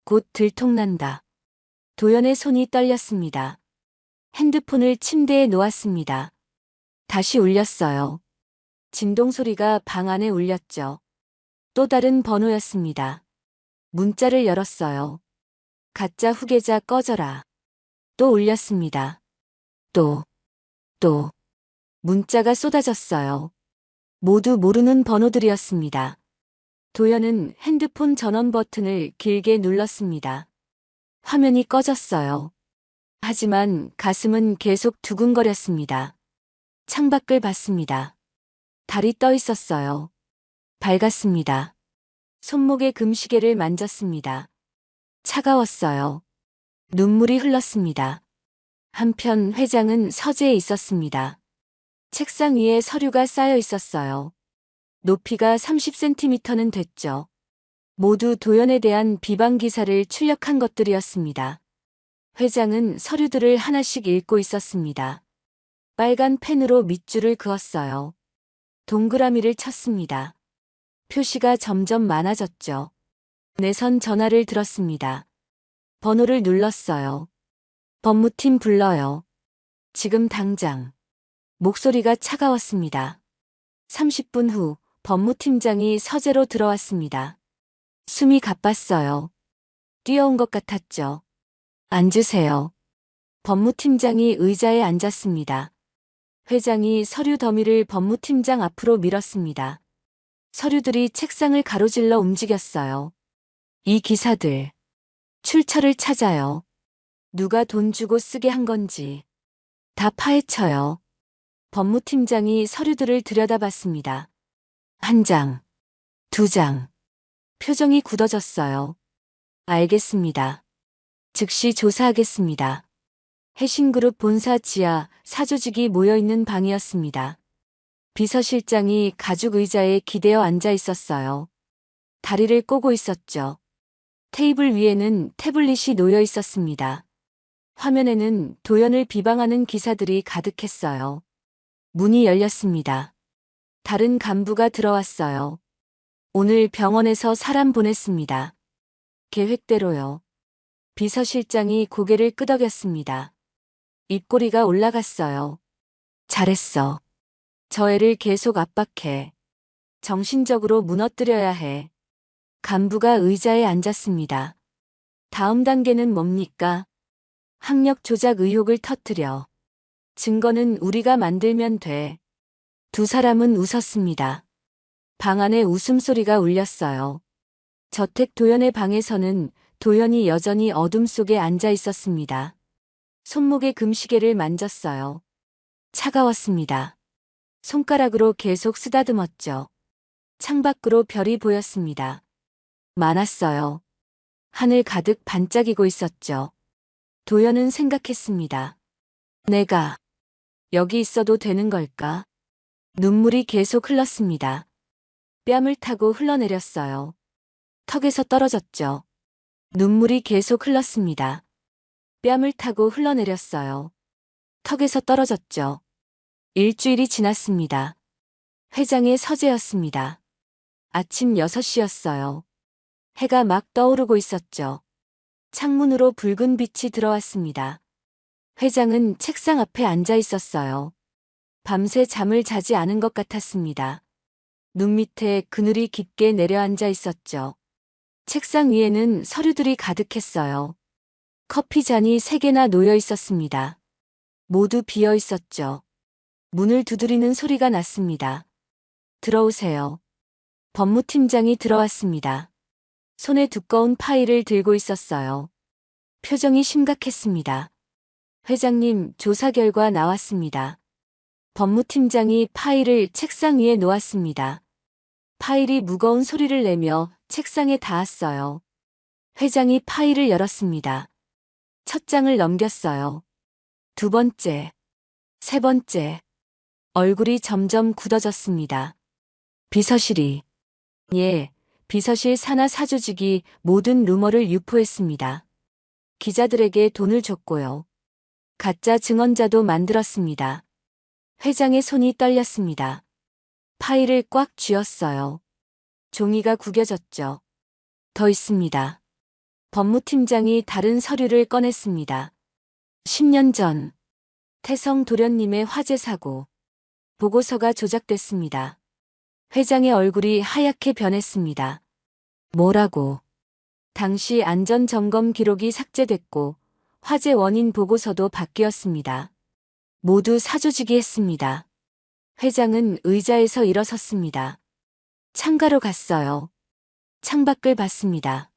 [SPEAKER 2] 곧 들통난다. 도연의 손이 떨렸습니다. 핸드폰을 침대에 놓았습니다. 다시 울렸어요. 진동 소리가 방 안에 울렸죠. 또 다른 번호였습니다. 문자를 열었어요. 가짜 후계자 꺼져라. 또 울렸습니다. 또. 문자가 쏟아졌어요. 모두 모르는 번호들이었습니다. 도연은 핸드폰 전원 버튼을 길게 눌렀습니다. 화면이 꺼졌어요. 하지만 가슴은 계속 두근거렸습니다. 창밖을 봤습니다. 달이 떠 있었어요. 밝았습니다. 손목에 금시계를 만졌습니다. 차가웠어요. 눈물이 흘렀습니다. 한편 회장은 서재에 있었습니다. 책상 위에 서류가 쌓여 있었어요. 높이가 30cm는 됐죠. 모두 도연에 대한 비방 기사를 출력한 것들이었습니다. 회장은 서류들을 하나씩 읽고 있었습니다. 빨간 펜으로 밑줄을 그었어요. 동그라미를 쳤습니다. 표시가 점점 많아졌죠. 내선 전화를 들었습니다. 번호를 눌렀어요. 법무팀 불러요. 지금 당장. 목소리가 차가웠습니다. 30분 후 법무팀장이 서재로 들어왔습니다. 숨이 가빴어요. 뛰어온 것 같았죠. 앉으세요. 법무팀장이 의자에 앉았습니다. 회장이 서류 더미를 법무팀장 앞으로 밀었습니다. 서류들이 책상을 가로질러 움직였어요. 이 기사들. 출처를 찾아요. 누가 돈 주고 쓰게 한 건지. 다 파헤쳐요. 법무팀장이 서류들을 들여다봤습니다. 1장, 2장. 표정이 굳어졌어요. 알겠습니다. 즉시 조사하겠습니다. 해신그룹 본사 지하 사조직이 모여있는 방이었습니다. 비서실장이 가죽 의자에 기대어 앉아 있었어요. 다리를 꼬고 있었죠. 테이블 위에는 태블릿이 놓여 있었습니다. 화면에는 도연을 비방하는 기사들이 가득했어요. 문이 열렸습니다. 다른 간부가 들어왔어요. 오늘 병원에서 사람 보냈습니다. 계획대로요. 비서실장이 고개를 끄덕였습니다. 입꼬리가 올라갔어요. 잘했어. 저 애를 계속 압박해. 정신적으로 무너뜨려야 해. 간부가 의자에 앉았습니다. 다음 단계는 뭡니까? 학력 조작 의혹을 터뜨려. 증거는 우리가 만들면 돼. 두 사람은 웃었습니다. 방 안에 웃음소리가 울렸어요. 저택 도연의 방에서는 도연이 여전히 어둠 속에 앉아 있었습니다. 손목에 금시계를 만졌어요. 차가웠습니다. 손가락으로 계속 쓰다듬었죠. 창밖으로 별이 보였습니다. 많았어요. 하늘 가득 반짝이고 있었죠. 도연은 생각했습니다. 내가 여기 있어도 되는 걸까? 눈물이 계속 흘렀습니다. 뺨을 타고 흘러내렸어요. 턱에서 떨어졌죠. 눈물이 계속 흘렀습니다. 뺨을 타고 흘러내렸어요. 턱에서 떨어졌죠. 일주일이 지났습니다. 회장의 서재였습니다. 아침 6시였어요. 해가 막 떠오르고 있었죠. 창문으로 붉은 빛이 들어왔습니다. 회장은 책상 앞에 앉아 있었어요. 밤새 잠을 자지 않은 것 같았습니다. 눈 밑에 그늘이 깊게 내려앉아 있었죠. 책상 위에는 서류들이 가득했어요. 커피 잔이 3개나 놓여 있었습니다. 모두 비어 있었죠. 문을 두드리는 소리가 났습니다. 들어오세요. 법무팀장이 들어왔습니다. 손에 두꺼운 파일을 들고 있었어요. 표정이 심각했습니다. 회장님, 조사 결과 나왔습니다. 법무팀장이 파일을 책상 위에 놓았습니다. 파일이 무거운 소리를 내며 책상에 닿았어요. 회장이 파일을 열었습니다. 첫 장을 넘겼어요. 두 번째, 세 번째. 얼굴이 점점 굳어졌습니다. 비서실이. 예, 비서실 산하 사조직이 모든 루머를 유포했습니다. 기자들에게 돈을 줬고요. 가짜 증언자도 만들었습니다. 회장의 손이 떨렸습니다. 파일을 꽉 쥐었어요. 종이가 구겨졌죠. 더 있습니다. 법무팀장이 다른 서류를 꺼냈습니다. 10년 전 태성 도련님의 화재 사고 보고서가 조작됐습니다. 회장의 얼굴이 하얗게 변했습니다. 뭐라고? 당시 안전점검 기록이 삭제됐고 화재 원인 보고서도 바뀌었습니다. 모두 사조직이 했습니다. 회장은 의자에서 일어섰습니다. 창가로 갔어요. 창밖을 봤습니다.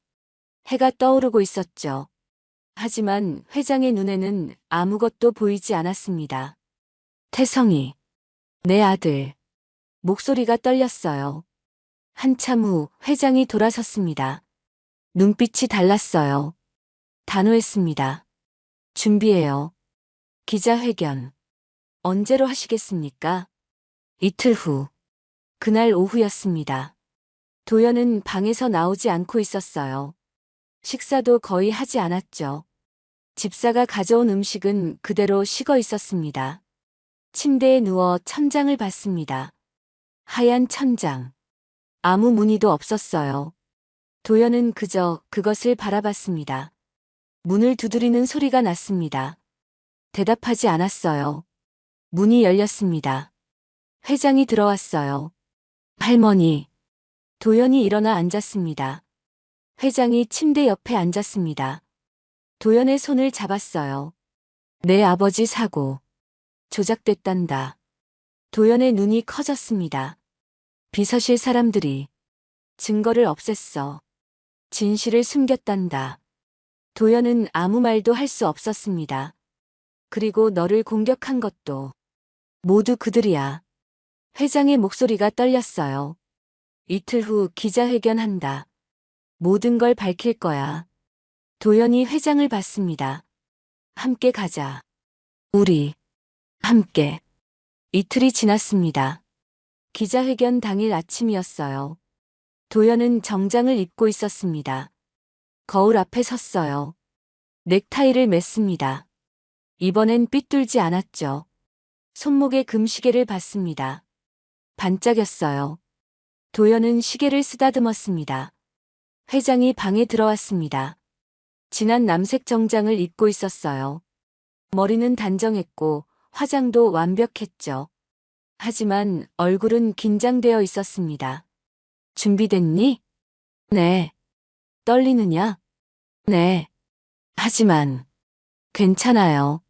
[SPEAKER 2] 해가 떠오르고 있었죠. 하지만 회장의 눈에는 아무것도 보이지 않았습니다. 태성이, 내 아들. 목소리가 떨렸어요. 한참 후 회장이 돌아섰습니다. 눈빛이 달랐어요. 단호했습니다. 준비해요. 기자회견. 언제로 하시겠습니까? 이틀 후. 그날 오후였습니다. 도연은 방에서 나오지 않고 있었어요. 식사도 거의 하지 않았죠. 집사가 가져온 음식은 그대로 식어 있었습니다. 침대에 누워 천장을 봤습니다. 하얀 천장. 아무 무늬도 없었어요. 도연은 그저 그것을 바라봤습니다. 문을 두드리는 소리가 났습니다. 대답하지 않았어요. 문이 열렸습니다. 회장이 들어왔어요. 할머니. 도연이 일어나 앉았습니다. 회장이 침대 옆에 앉았습니다. 도연의 손을 잡았어요. 내 아버지 사고. 조작됐단다. 도연의 눈이 커졌습니다. 비서실 사람들이 증거를 없앴어. 진실을 숨겼단다. 도연은 아무 말도 할 수 없었습니다. 그리고 너를 공격한 것도 모두 그들이야. 회장의 목소리가 떨렸어요. 이틀 후 기자회견한다. 모든 걸 밝힐 거야. 도연이 회장을 봤습니다. 함께 가자. 우리 함께. 이틀이 지났습니다. 기자회견 당일 아침이었어요. 도연은 정장을 입고 있었습니다. 거울 앞에 섰어요. 넥타이를 맸습니다. 이번엔 삐뚤지 않았죠. 손목에 금시계를 봤습니다. 반짝였어요. 도연은 시계를 쓰다듬었습니다. 회장이 방에 들어왔습니다. 진한 남색 정장을 입고 있었어요. 머리는 단정했고 화장도 완벽했죠. 하지만 얼굴은 긴장되어 있었습니다. 준비됐니? 네. 떨리느냐? 네. 하지만 괜찮아요.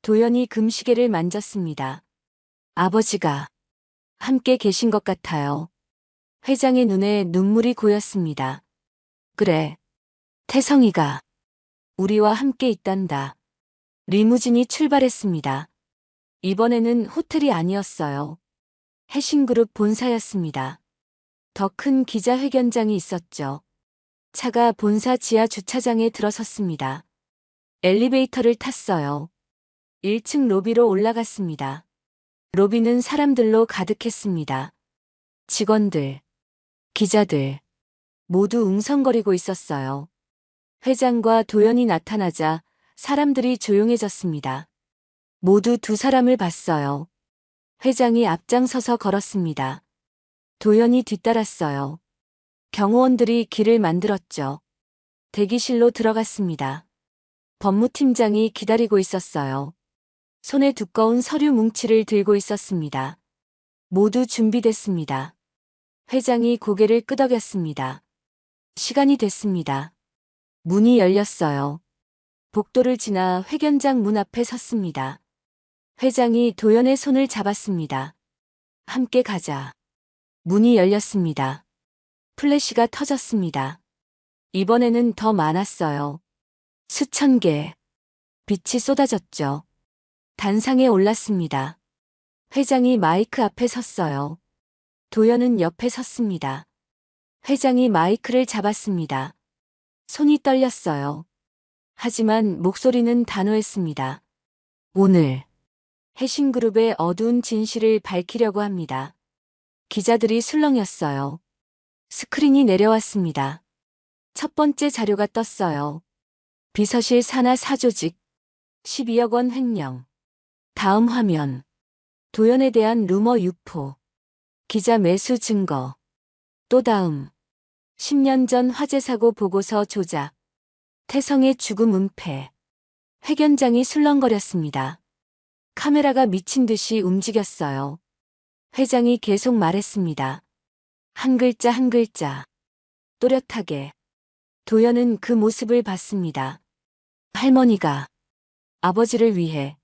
[SPEAKER 2] 도연이 금시계를 만졌습니다. 아버지가 함께 계신 것 같아요. 회장의 눈에 눈물이 고였습니다. 그래. 태성이가 우리와 함께 있단다. 리무진이 출발했습니다. 이번에는 호텔이 아니었어요. 해신그룹 본사였습니다. 더 큰 기자회견장이 있었죠. 차가 본사 지하 주차장에 들어섰습니다. 엘리베이터를 탔어요. 1층 로비로 올라갔습니다. 로비는 사람들로 가득했습니다. 직원들, 기자들, 모두 웅성거리고 있었어요. 회장과 도연이 나타나자 사람들이 조용해졌습니다. 모두 두 사람을 봤어요. 회장이 앞장서서 걸었습니다. 도연이 뒤따랐어요. 경호원들이 길을 만들었죠. 대기실로 들어갔습니다. 법무팀장이 기다리고 있었어요. 손에 두꺼운 서류 뭉치를 들고 있었습니다. 모두 준비됐습니다. 회장이 고개를 끄덕였습니다. 시간이 됐습니다. 문이 열렸어요. 복도를 지나 회견장 문 앞에 섰습니다. 회장이 도연의 손을 잡았습니다. 함께 가자. 문이 열렸습니다. 플래시가 터졌습니다. 이번에는 더 많았어요. 수천 개. 빛이 쏟아졌죠. 단상에 올랐습니다. 회장이 마이크 앞에 섰어요. 도연은 옆에 섰습니다. 회장이 마이크를 잡았습니다. 손이 떨렸어요. 하지만 목소리는 단호했습니다. 오늘 해신그룹의 어두운 진실을 밝히려고 합니다. 기자들이 술렁였어요. 스크린이 내려왔습니다. 첫 번째 자료가 떴어요. 비서실 산하 사조직 12억 원 횡령. 다음 화면. 도연에 대한 루머 유포. 기자 매수 증거. 또 다음. 10년 전 화재 사고 보고서 조작. 태성의 죽음 은폐. 회견장이 술렁거렸습니다. 카메라가 미친 듯이 움직였어요. 회장이 계속 말했습니다. 한 글자 한 글자. 또렷하게. 도연은 그 모습을 봤습니다. 할머니가 아버지를 위해,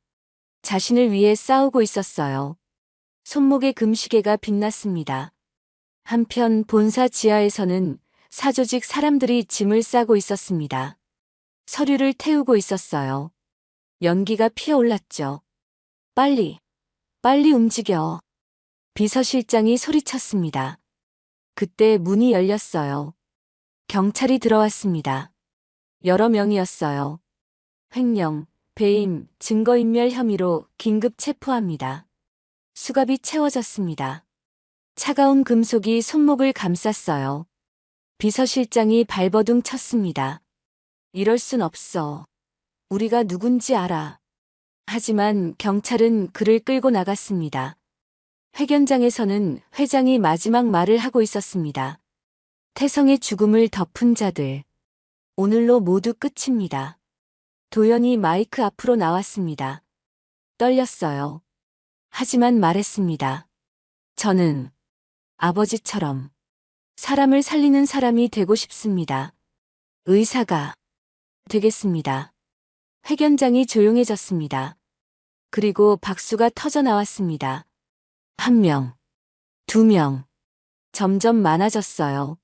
[SPEAKER 2] 자신을 위해 싸우고 있었어요. 손목에 금시계가 빛났습니다. 한편 본사 지하에서는 사조직 사람들이 짐을 싸고 있었습니다. 서류를 태우고 있었어요. 연기가 피어올랐죠. 빨리, 빨리 움직여. 비서실장이 소리쳤습니다. 그때 문이 열렸어요. 경찰이 들어왔습니다. 여러 명이었어요. 횡령, 배임, 증거인멸 혐의로 긴급 체포합니다. 수갑이 채워졌습니다. 차가운 금속이 손목을 감쌌어요. 비서실장이 발버둥 쳤습니다. 이럴 순 없어. 우리가 누군지 알아. 하지만 경찰은 그를 끌고 나갔습니다. 회견장에서는 회장이 마지막 말을 하고 있었습니다. 태성의 죽음을 덮은 자들. 오늘로 모두 끝입니다. 도연이 마이크 앞으로 나왔습니다. 떨렸어요. 하지만 말했습니다. 저는 아버지처럼 사람을 살리는 사람이 되고 싶습니다. 의사가 되겠습니다. 회견장이 조용해졌습니다. 그리고 박수가 터져 나왔습니다. 1명, 2명, 점점 많아졌어요.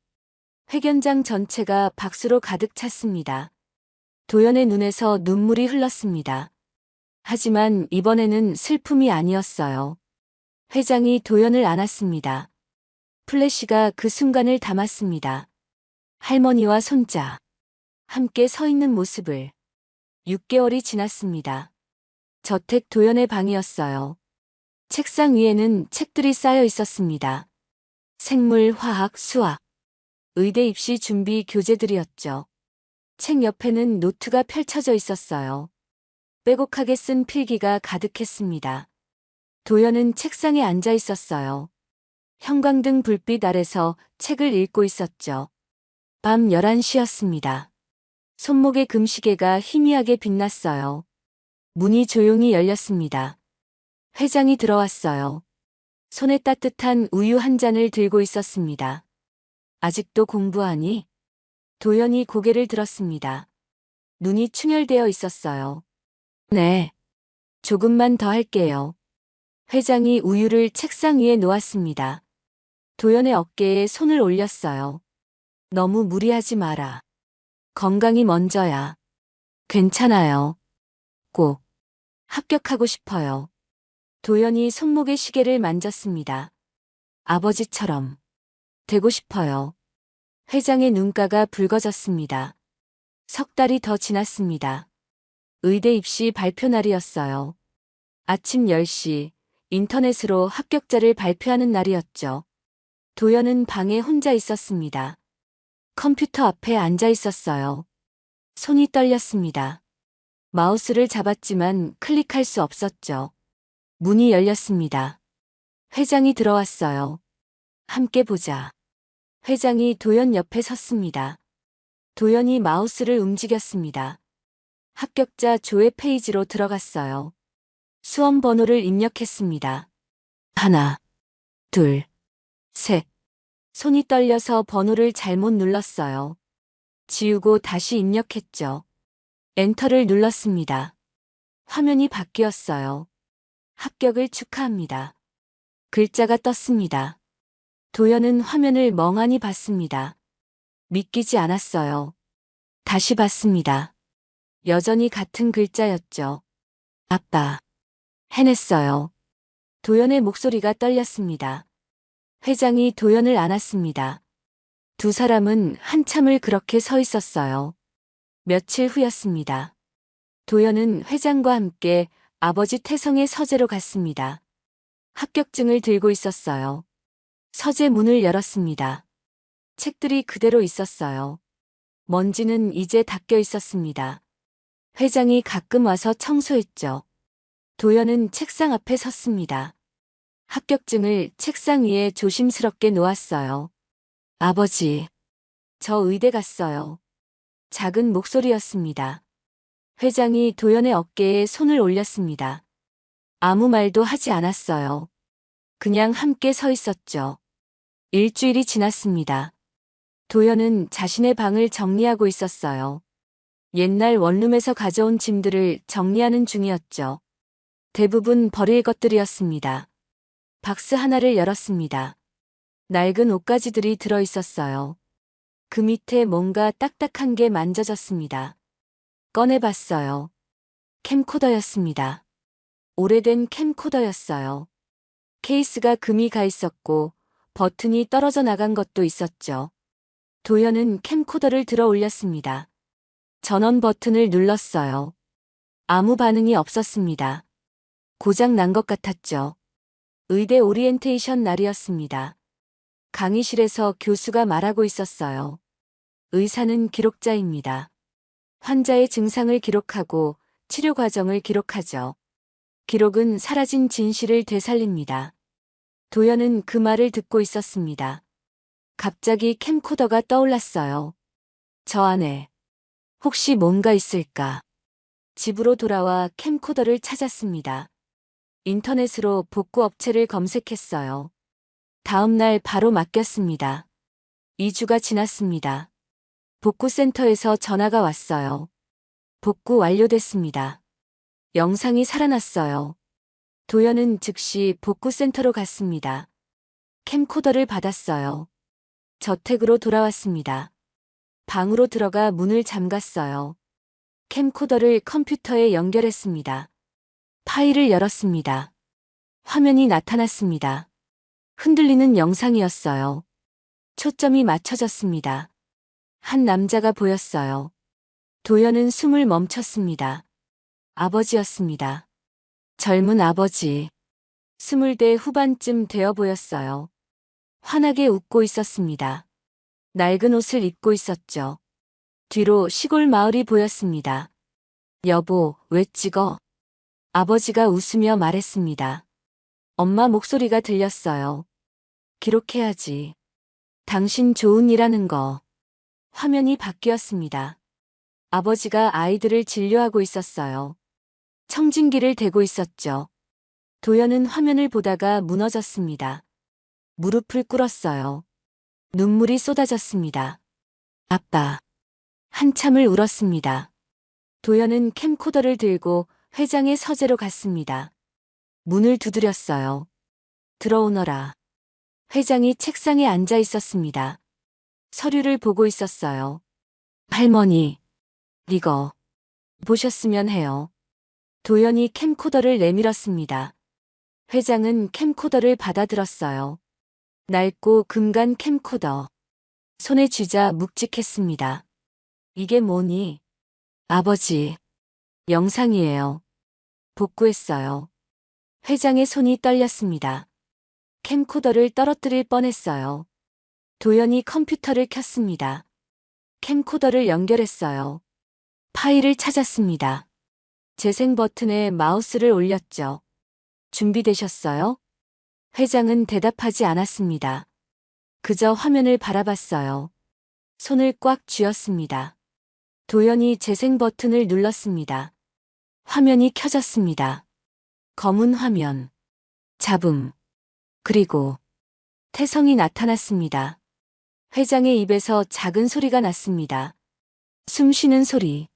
[SPEAKER 2] 회견장 전체가 박수로 가득 찼습니다. 도연의 눈에서 눈물이 흘렀습니다. 하지만 이번에는 슬픔이 아니었어요. 회장이 도연을 안았습니다. 플래시가 그 순간을 담았습니다. 할머니와 손자, 함께 서 있는 모습을. 6개월이 지났습니다. 저택 도연의 방이었어요. 책상 위에는 책들이 쌓여 있었습니다. 생물, 화학, 수학, 의대 입시 준비 교재들이었죠. 책 옆에는 노트가 펼쳐져 있었어요. 빼곡하게 쓴 필기가 가득했습니다. 도연은 책상에 앉아 있었어요. 형광등 불빛 아래서 책을 읽고 있었죠. 밤 11시였습니다. 손목의 금시계가 희미하게 빛났어요. 문이 조용히 열렸습니다. 회장이 들어왔어요. 손에 따뜻한 우유 한 잔을 들고 있었습니다. 아직도 공부하니? 도연이 고개를 들었습니다. 눈이 충혈되어 있었어요. 네. 조금만 더 할게요. 회장이 우유를 책상 위에 놓았습니다. 도연의 어깨에 손을 올렸어요. 너무 무리하지 마라. 건강이 먼저야. 괜찮아요. 꼭 합격하고 싶어요. 도연이 손목의 시계를 만졌습니다. 아버지처럼 되고 싶어요. 회장의 눈가가 붉어졌습니다. 석 달이 더 지났습니다. 의대 입시 발표 날이었어요. 아침 10시 인터넷으로 합격자를 발표하는 날이었죠. 도연은 방에 혼자 있었습니다. 컴퓨터 앞에 앉아 있었어요. 손이 떨렸습니다. 마우스를 잡았지만 클릭할 수 없었죠. 문이 열렸습니다. 회장이 들어왔어요. 함께 보자. 회장이 도연 옆에 섰습니다. 도연이 마우스를 움직였습니다. 합격자 조회 페이지로 들어갔어요. 수험 번호를 입력했습니다. 하나, 둘, 셋. 손이 떨려서 번호를 잘못 눌렀어요. 지우고 다시 입력했죠. 엔터를 눌렀습니다. 화면이 바뀌었어요. 합격을 축하합니다. 글자가 떴습니다. 도연은 화면을 멍하니 봤습니다. 믿기지 않았어요. 다시 봤습니다. 여전히 같은 글자였죠. 아빠. 해냈어요. 도연의 목소리가 떨렸습니다. 회장이 도연을 안았습니다. 두 사람은 한참을 그렇게 서 있었어요. 며칠 후였습니다. 도연은 회장과 함께 아버지 태성의 서재로 갔습니다. 합격증을 들고 있었어요. 서재 문을 열었습니다. 책들이 그대로 있었어요. 먼지는 이제 닦여 있었습니다. 회장이 가끔 와서 청소했죠. 도연은 책상 앞에 섰습니다. 합격증을 책상 위에 조심스럽게 놓았어요. 아버지, 저 의대 갔어요. 작은 목소리였습니다. 회장이 도연의 어깨에 손을 올렸습니다. 아무 말도 하지 않았어요. 그냥 함께 서 있었죠. 일주일이 지났습니다. 도연은 자신의 방을 정리하고 있었어요. 옛날 원룸에서 가져온 짐들을 정리하는 중이었죠. 대부분 버릴 것들이었습니다. 박스 하나를 열었습니다. 낡은 옷가지들이 들어 있었어요. 그 밑에 뭔가 딱딱한 게 만져졌습니다. 꺼내봤어요. 캠코더였습니다. 오래된 캠코더였어요. 케이스가 금이 가 있었고 버튼이 떨어져 나간 것도 있었죠. 도연은 캠코더를 들어 올렸습니다. 전원 버튼을 눌렀어요. 아무 반응이 없었습니다. 고장 난 것 같았죠. 의대 오리엔테이션 날이었습니다. 강의실에서 교수가 말하고 있었어요. 의사는 기록자입니다. 환자의 증상을 기록하고 치료 과정을 기록하죠. 기록은 사라진 진실을 되살립니다. 도연은 그 말을 듣고 있었습니다. 갑자기 캠코더가 떠올랐어요. 저 안에 혹시 뭔가 있을까? 집으로 돌아와 캠코더를 찾았습니다. 인터넷으로 복구 업체를 검색했어요. 다음 날 바로 맡겼습니다. 2주가 지났습니다. 복구센터에서 전화가 왔어요. 복구 완료됐습니다. 영상이 살아났어요. 도연은 즉시 복구센터로 갔습니다. 캠코더를 받았어요. 저택으로 돌아왔습니다. 방으로 들어가 문을 잠갔어요. 캠코더를 컴퓨터에 연결했습니다. 파일을 열었습니다. 화면이 나타났습니다. 흔들리는 영상이었어요. 초점이 맞춰졌습니다. 한 남자가 보였어요. 도연은 숨을 멈췄습니다. 아버지였습니다. 젊은 아버지. 20대 후반쯤 되어 보였어요. 환하게 웃고 있었습니다. 낡은 옷을 입고 있었죠. 뒤로 시골 마을이 보였습니다. 여보, 왜 찍어? 아버지가 웃으며 말했습니다. 엄마 목소리가 들렸어요. 기록해야지. 당신 좋은 일 하는 거. 화면이 바뀌었습니다. 아버지가 아이들을 진료하고 있었어요. 청진기를 대고 있었죠. 도연은 화면을 보다가 무너졌습니다. 무릎을 꿇었어요. 눈물이 쏟아졌습니다. 아빠. 한참을 울었습니다. 도연은 캠코더를 들고 회장의 서재로 갔습니다. 문을 두드렸어요. 들어오너라. 회장이 책상에 앉아 있었습니다. 서류를 보고 있었어요. 할머니, 이거 보셨으면 해요. 도연이 캠코더를 내밀었습니다. 회장은 캠코더를 받아들었어요. 낡고 금간 캠코더. 손에 쥐자 묵직했습니다. 이게 뭐니? 아버지. 영상이에요. 복구했어요. 회장의 손이 떨렸습니다. 캠코더를 떨어뜨릴 뻔했어요. 도연이 컴퓨터를 켰습니다. 캠코더를 연결했어요. 파일을 찾았습니다. 재생 버튼에 마우스를 올렸죠. 준비되셨어요? 회장은 대답하지 않았습니다. 그저 화면을 바라봤어요. 손을 꽉 쥐었습니다. 도연이 재생 버튼을 눌렀습니다. 화면이 켜졌습니다. 검은 화면. 잡음. 그리고 태성이 나타났습니다. 회장의 입에서 작은 소리가 났습니다. 숨 쉬는 소리.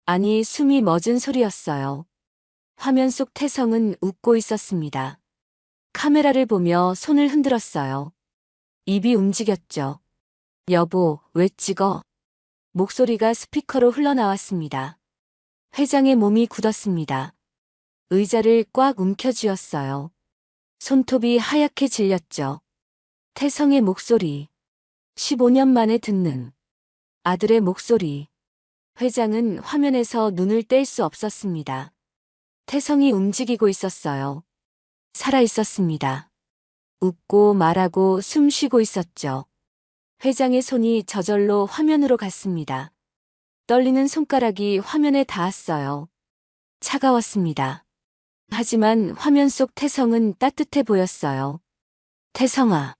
[SPEAKER 2] 아니, 숨이 멎은 소리였어요. 화면 속 태성은 웃고 있었습니다. 카메라를 보며 손을 흔들었어요. 입이 움직였죠. 여보, 왜 찍어? 목소리가 스피커로 흘러나왔습니다. 회장의 몸이 굳었습니다. 의자를 꽉 움켜쥐었어요. 손톱이 하얗게 질렸죠. 태성의 목소리. 15년 만에 듣는 아들의 목소리. 회장은 화면에서 눈을 뗄 수 없었습니다. 태성이 움직이고 있었어요. 살아 있었습니다. 웃고 말하고 숨 쉬고 있었죠. 회장의 손이 저절로 화면으로 갔습니다. 떨리는 손가락이 화면에 닿았어요. 차가웠습니다. 하지만 화면 속 태성은 따뜻해 보였어요. 태성아.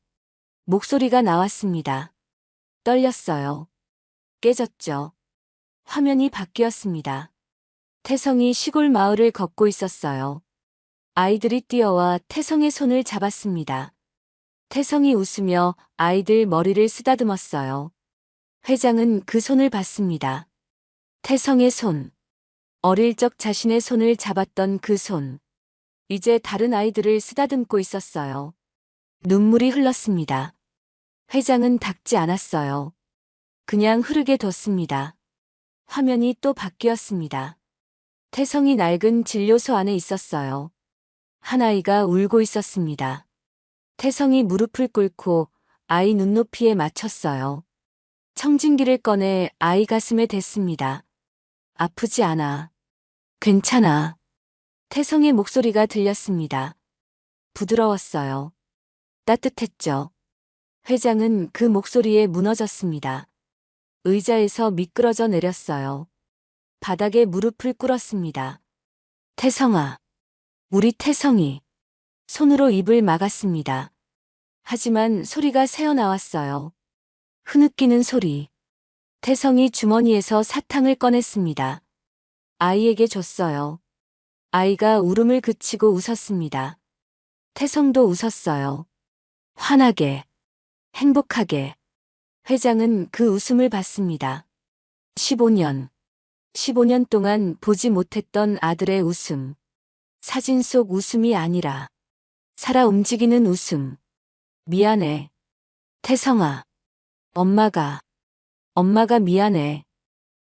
[SPEAKER 2] 목소리가 나왔습니다. 떨렸어요. 깨졌죠. 화면이 바뀌었습니다. 태성이 시골 마을을 걷고 있었어요. 아이들이 뛰어와 태성의 손을 잡았습니다. 태성이 웃으며 아이들 머리를 쓰다듬었어요. 회장은 그 손을 봤습니다. 태성의 손. 어릴 적 자신의 손을 잡았던 그 손. 이제 다른 아이들을 쓰다듬고 있었어요. 눈물이 흘렀습니다. 회장은 닦지 않았어요. 그냥 흐르게 뒀습니다. 화면이 또 바뀌었습니다. 태성이 낡은 진료소 안에 있었어요. 한 아이가 울고 있었습니다. 태성이 무릎을 꿇고 아이 눈높이에 맞췄어요. 청진기를 꺼내 아이 가슴에 댔습니다. 아프지 않아. 괜찮아. 태성의 목소리가 들렸습니다. 부드러웠어요. 따뜻했죠. 회장은 그 목소리에 무너졌습니다. 의자에서 미끄러져 내렸어요. 바닥에 무릎을 꿇었습니다. 태성아. 우리 태성이. 손으로 입을 막았습니다. 하지만 소리가 새어나왔어요. 흐느끼는 소리. 태성이 주머니에서 사탕을 꺼냈습니다. 아이에게 줬어요. 아이가 울음을 그치고 웃었습니다. 태성도 웃었어요. 환하게, 행복하게. 회장은 그 웃음을 봤습니다. 15년 동안 보지 못했던 아들의 웃음. 사진 속 웃음이 아니라 살아 움직이는 웃음. 미안해. 태성아. 엄마가 미안해.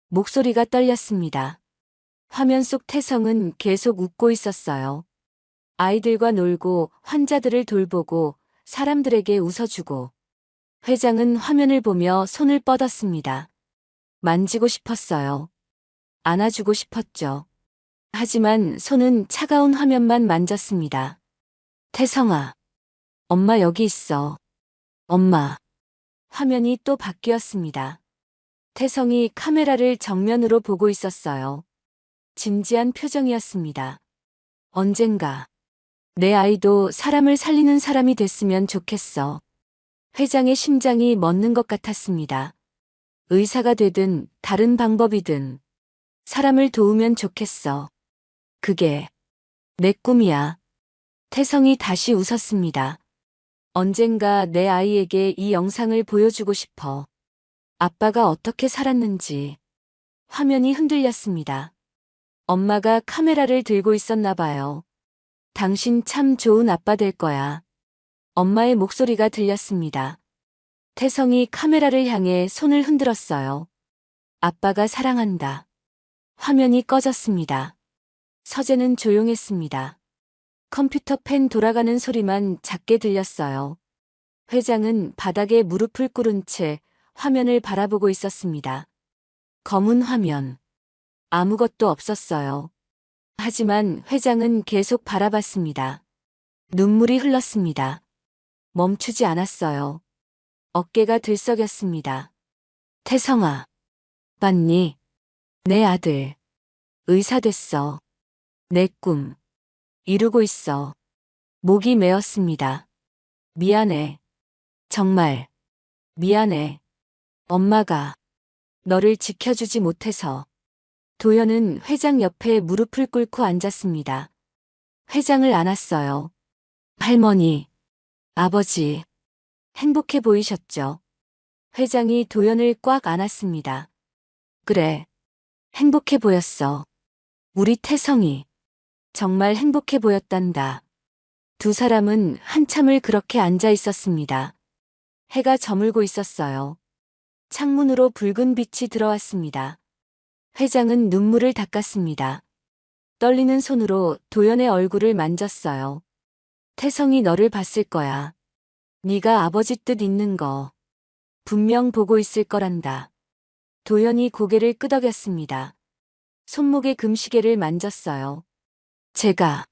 [SPEAKER 2] 목소리가 떨렸습니다. 화면 속 태성은 계속 웃고 있었어요. 아이들과 놀고 환자들을 돌보고 사람들에게 웃어주고. 회장은 화면을 보며 손을 뻗었습니다. 만지고 싶었어요. 안아주고 싶었죠. 하지만 손은 차가운 화면만 만졌습니다. 태성아. 엄마 여기 있어. 엄마. 화면이 또 바뀌었습니다. 태성이 카메라를 정면으로 보고 있었어요. 진지한 표정이었습니다. 언젠가 내 아이도 사람을 살리는 사람이 됐으면 좋겠어. 회장의 심장이 멎는 것 같았습니다. 의사가 되든 다른 방법이든 사람을 도우면 좋겠어. 그게 내 꿈이야. 태성이 다시 웃었습니다. 언젠가 내 아이에게 이 영상을 보여주고 싶어. 아빠가 어떻게 살았는지. 화면이 흔들렸습니다. 엄마가 카메라를 들고 있었나 봐요. 당신 참 좋은 아빠 될 거야. 엄마의 목소리가 들렸습니다. 태성이 카메라를 향해 손을 흔들었어요. 아빠가 사랑한다. 화면이 꺼졌습니다. 서재는 조용했습니다. 컴퓨터 펜 돌아가는 소리만 작게 들렸어요. 회장은 바닥에 무릎을 꿇은 채 화면을 바라보고 있었습니다. 검은 화면. 아무것도 없었어요. 하지만 회장은 계속 바라봤습니다. 눈물이 흘렀습니다. 멈추지 않았어요. 어깨가 들썩였습니다. 태성아, 봤니? 내 아들. 의사 됐어. 내 꿈. 이루고 있어. 목이 메었습니다. 미안해. 정말. 미안해. 엄마가 너를 지켜주지 못해서. 도연은 회장 옆에 무릎을 꿇고 앉았습니다. 회장을 안았어요. 할머니, 아버지, 행복해 보이셨죠? 회장이 도연을 꽉 안았습니다. 그래, 행복해 보였어. 우리 태성이 정말 행복해 보였단다. 두 사람은 한참을 그렇게 앉아 있었습니다. 해가 저물고 있었어요. 창문으로 붉은 빛이 들어왔습니다. 회장은 눈물을 닦았습니다. 떨리는 손으로 도연의 얼굴을 만졌어요. 태성이 너를 봤을 거야. 네가 아버지 뜻 있는 거 분명 보고 있을 거란다. 도연이 고개를 끄덕였습니다. 손목에 금시계를 만졌어요. 제가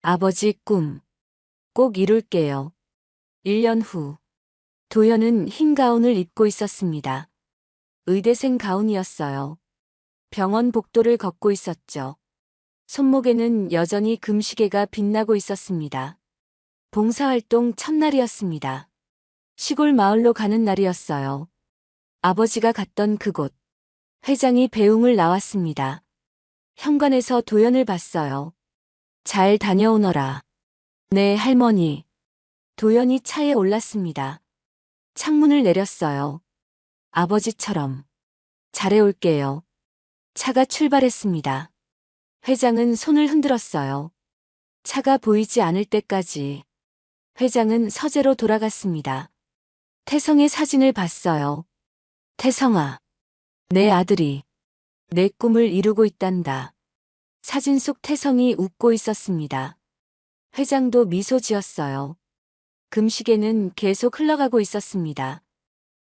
[SPEAKER 2] 아버지 꿈 꼭 이룰게요. 1년 후 도연은 흰 가운을 입고 있었습니다. 의대생 가운이었어요. 병원 복도를 걷고 있었죠. 손목에는 여전히 금시계가 빛나고 있었습니다. 봉사활동 첫날이었습니다. 시골 마을로 가는 날이었어요. 아버지가 갔던 그곳. 회장이 배웅을 나왔습니다. 현관에서 도연을 봤어요. 잘 다녀오너라. 네, 할머니. 도연이 차에 올랐습니다. 창문을 내렸어요. 아버지처럼. 잘해올게요. 차가 출발했습니다. 회장은 손을 흔들었어요. 차가 보이지 않을 때까지. 회장은 서재로 돌아갔습니다. 태성의 사진을 봤어요. 태성아, 내 아들이 내 꿈을 이루고 있단다. 사진 속 태성이 웃고 있었습니다. 회장도 미소 지었어요. 금시계는 계속 흘러가고 있었습니다.